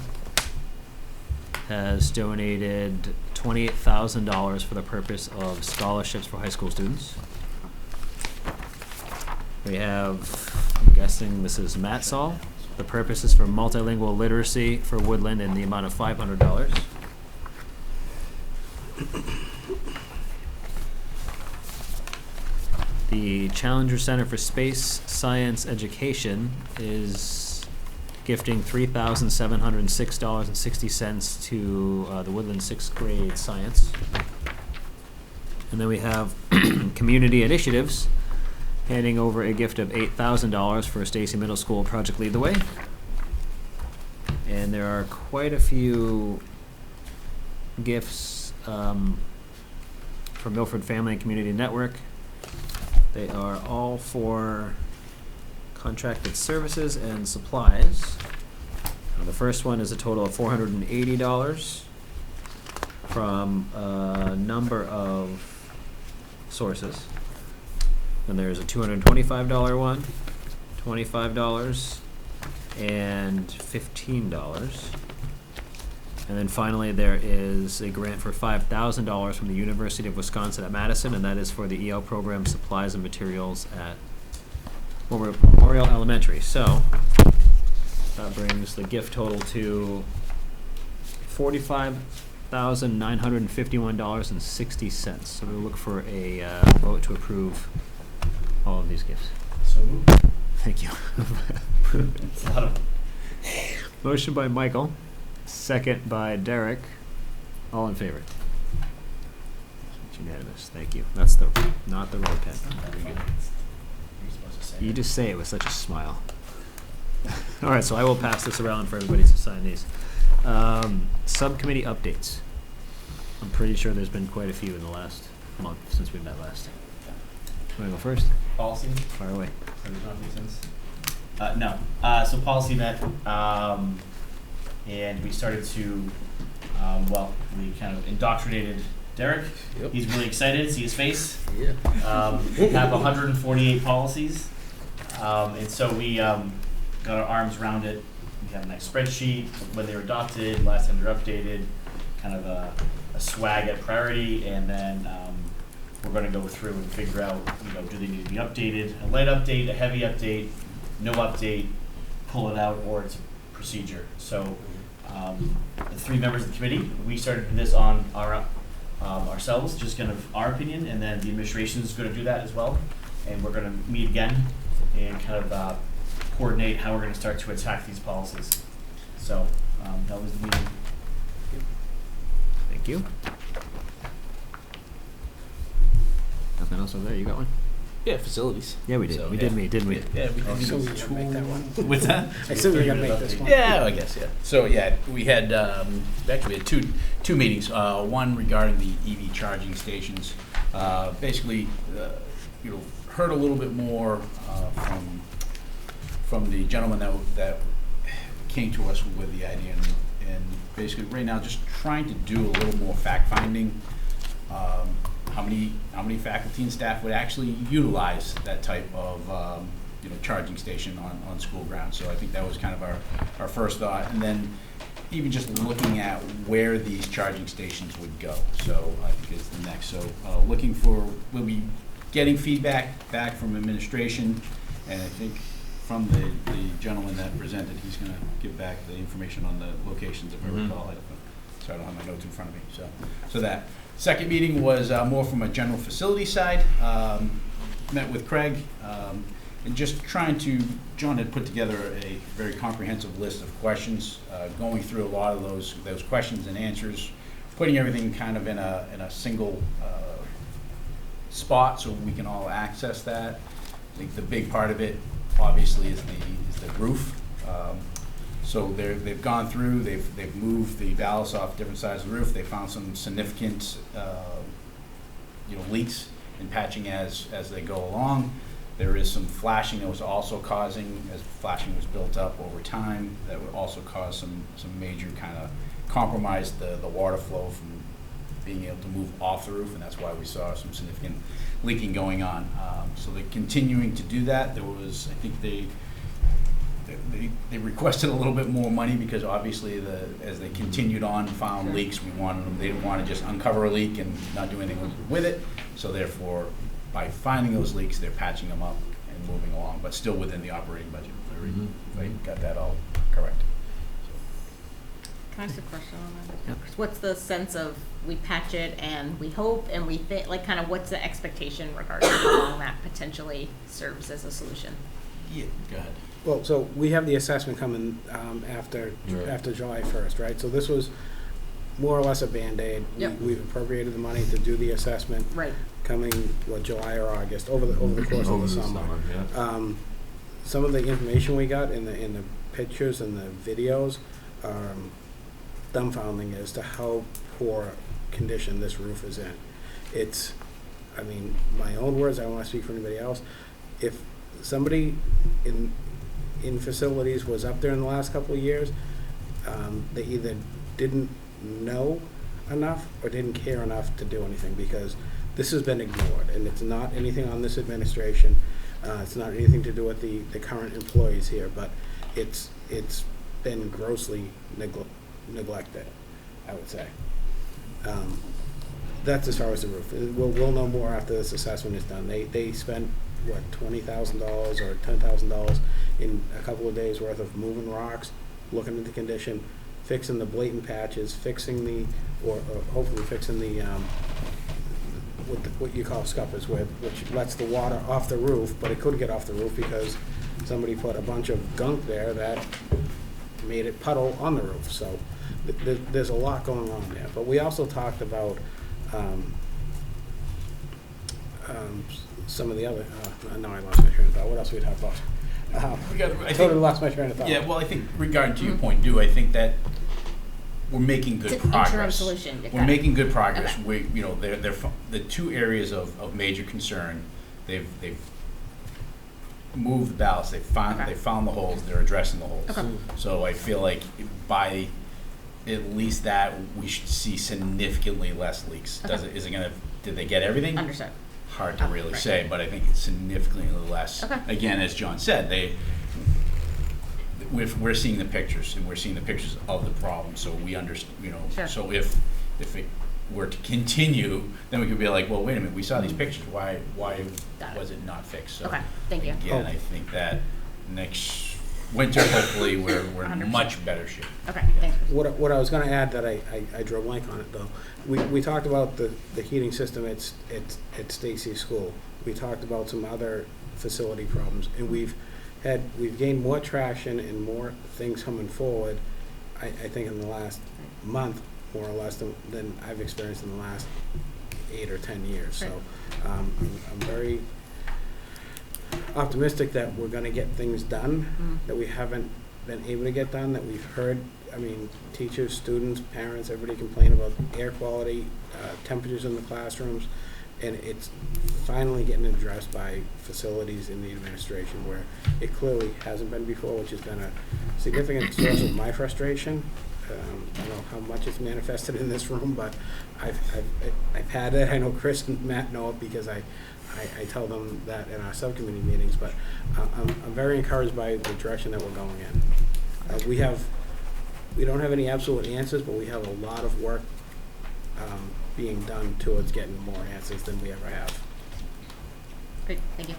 has donated $28,000 for the purpose of scholarships for high school students. We have, I'm guessing this is Matsall. The purpose is for multilingual literacy for Woodland in the amount of $500. Challenger Center for Space Science Education is gifting $3,706.60 to the Woodland 6th grade science. And then we have Community Initiatives handing over a gift of $8,000 for Stacy Middle School Project Lead the Way. And there are quite a few gifts from Milford Family and Community Network. They are all for contracted services and supplies. The first one is a total of $480 from a number of sources. Then there's a $225 one, $25, and $15. And then finally, there is a grant for $5,000 from the University of Wisconsin at Madison, and that is for the EL program supplies and materials at Memorial Elementary. So that brings the gift total to $45,951.60. So we'll look for a vote to approve all of these gifts. So moved. Thank you. It's a lot of. Motion by Michael, second by Derek. All in favor? It's unanimous. Thank you. That's not the right pen. Very good. You're supposed to say You it. just say it with such a smile. All right, so I will pass this around for everybody to sign these. Subcommittee updates. I'm pretty sure there's been quite a few in the last month since we met last. Want to go first? Policy. Fire away. No. So policy met, and we started to, we kind of indoctrinated Derek. Yep. He's really excited. See his face. Yeah. We have 148 policies, and so we got our arms around it. We have a nice spreadsheet when they were adopted, last time they're updated, kind of a swag at priority, and then we're going to go through and figure out, do they need to be updated, a light update, a heavy update, no update, pull it out, or it's a procedure. So the three members of the committee, we started this on our ourselves, just kind of our opinion, and then the administration is going to do that as well. And we're going to meet again and kind of coordinate how we're going to start to attack these policies. So that was the meeting. Thank you. Nothing else over there? You got one? Yeah, facilities. Yeah, we did. So, we yeah. did meet, didn't we? Yeah, we did. So we gotta make that one. What's that? I assume we gotta make this one. Yeah, I guess, yeah. So, yeah, we had, actually we had two meetings. One regarding the EV charging stations. Basically, heard a little bit more from the gentleman that came to us with the idea. And basically, right now, just trying to do a little more fact-finding. How many faculty and staff would actually utilize that type of charging station on school grounds? So I think that was kind of our first thought, and then even just looking at where these charging stations would go. So I think it's the next. So we'll be getting feedback back from administration, and I think from the gentleman that presented, he's going to give back the information on the locations, if I recall. So I don't have my notes in front of me. So that. Second meeting was more from a general facility side. Met with Craig and just John had put together a very comprehensive list of questions, going through a lot of those questions and answers, putting everything kind of in a single spot so we can all access that. I think the big part of it, obviously, is the roof. So they've gone through, they've moved the ballast off different sides of the roof. They found some significant leaks and patching as they go along. There is some flashing that was also causing, as flashing was built up over time, that would also cause some major kind of compromise the water flow from being able to move off the roof, and that's why we saw some significant leaking going on. So they're continuing to do that. There was, I think they requested a little bit more money because obviously as they continued on and found leaks, they didn't want to just uncover a leak and not do anything with it. So therefore, by finding those leaks, they're patching them up and moving along, but still within the operating budget. I got that all correct. Can I ask a question on that? Yep. What's the sense of we patch it and we hope and we think, like, kind of what's the expectation regarding how long that potentially serves as a solution? Yeah, go ahead. Well, so we have the assessment coming after Right. after July 1st, right? So this was more or less a Band-Aid. Yep. We've appropriated the money to do the assessment Right. coming, July or August, over the course Over of the the summer. yeah. Some of the information we got in the pictures and the videos are dumbfounding as to how poor condition this roof is in. It's, I mean, my own words, I don't want to speak for anybody else. If somebody in facilities was up there in the last couple of years, they either didn't know enough or didn't care enough to do anything, because this has been ignored, and it's not anything on this administration. It's not anything to do with the current employees here, but it's been grossly neglected, I would say. That's as far as the roof. We'll know more after this assessment is done. They spent, what, $20,000 or $10,000 in a couple of days worth of moving rocks, looking at the condition, fixing the blatant patches, fixing or hopefully fixing the what you call scuppers, which lets the water off the roof, but it couldn't get off the roof because somebody put a bunch of gunk there that made it puddle on the roof. So there's a lot going on there. But we also talked about some of the other, no, I lost my train of thought. What else we talked about? I totally lost my train of thought. Yeah, well, I think regarding to your point, I think that we're making good It's an progress. interim solution. We're making good progress. Okay. They're the two areas of major concern. They've moved the ballast. They found the holes. They're addressing the holes. Okay. So I feel like by at least that, we should see significantly less leaks. Okay. Did they get everything? Understood. Hard to really right. say, but I think it's significantly less. Okay. Again, as John said, we're seeing the pictures, and we're seeing the pictures of the problem, so we understand, Sure. so if it were to continue, then we could be like, well, wait a minute, we saw these pictures, why Got it. was it not fixed? So Okay, thank you. again, I think that next winter, hopefully, we're in Understood. much better shape. Okay, thanks. What I was going to add that I drew a blank on it though. We talked about the heating system at Stacy's school. We talked about some other facility problems, and we've gained more traction and more things coming forward. I think in the last month, more or less, than I've experienced in the last 8 or 10 years. So I'm very optimistic that we're going to get things done that we haven't been able to get done, that we've heard. I mean, teachers, students, parents, everybody complain about air quality, temperatures in the classrooms, and it's finally getting addressed by facilities in the administration where it clearly hasn't been before, which has been a significant source of my frustration. I don't know how much it's manifested in this room, but I've had it. I know Chris and Matt know it because I tell them that in our subcommittee meetings, but I'm very encouraged by the direction that we're going in. We don't have any absolute answers, but we have a lot of work being done towards getting more answers than we ever have. Great, thank you.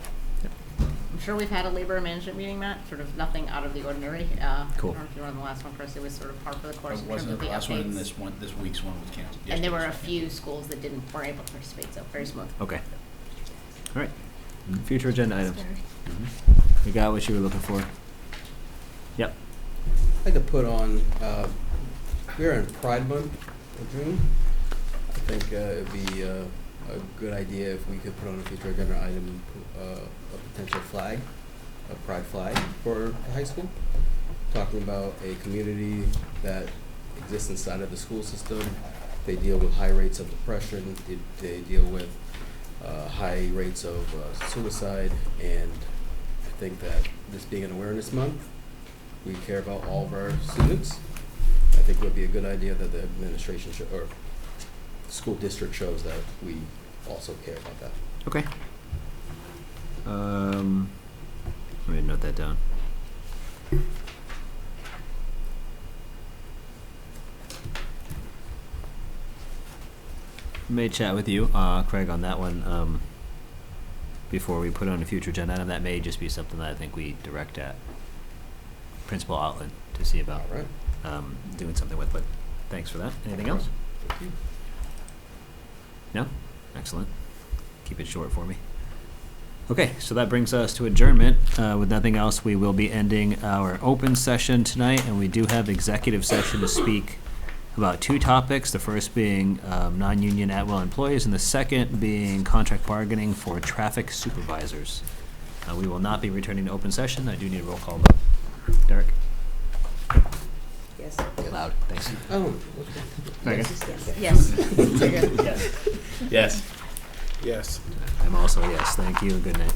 I'm sure we've had a labor management meeting, Matt, sort of nothing out of the ordinary. Cool. I don't know if you were on the last one, Chris, it was sort of par for the course in terms Wasn't of it the the last one, and updates. this week's one was canceled? And there were a Yesterday's. few schools that weren't able to participate, so very smooth. Okay. All right. Future agenda items. You got what you were looking for? Yep. I'd like to put on, we're in Pride Month in June. I think it'd be a good idea if we could put on a future agenda item, a potential flag, a pride flag for the high school. Talking about a community that exists inside of the school system. They deal with high rates of depression. They deal with high rates of suicide, and I think that this being an awareness month, we care about all of our students. I think it would be a good idea that the administration or school district shows that we also care about that. Okay. Let me note that down. May chat with you, Craig, on that one before we put on a future agenda item. That may just be something that I think we direct at Principal Outland to see about. All right. doing something with. But thanks for that. Anything else? No? Excellent. Keep it short for me. Okay, so that brings us to adjournment. With nothing else, we will be ending our open session tonight, and we do have executive session to speak about 2 topics. The first being non-union at-will employees, and the second being contract bargaining for traffic supervisors. We will not be returning to open session. I do need a roll call vote. Derek? Yes. Loud, thanks. Oh. Megan? Yes. Yes. Yes. I'm also a yes. Thank you. Good night.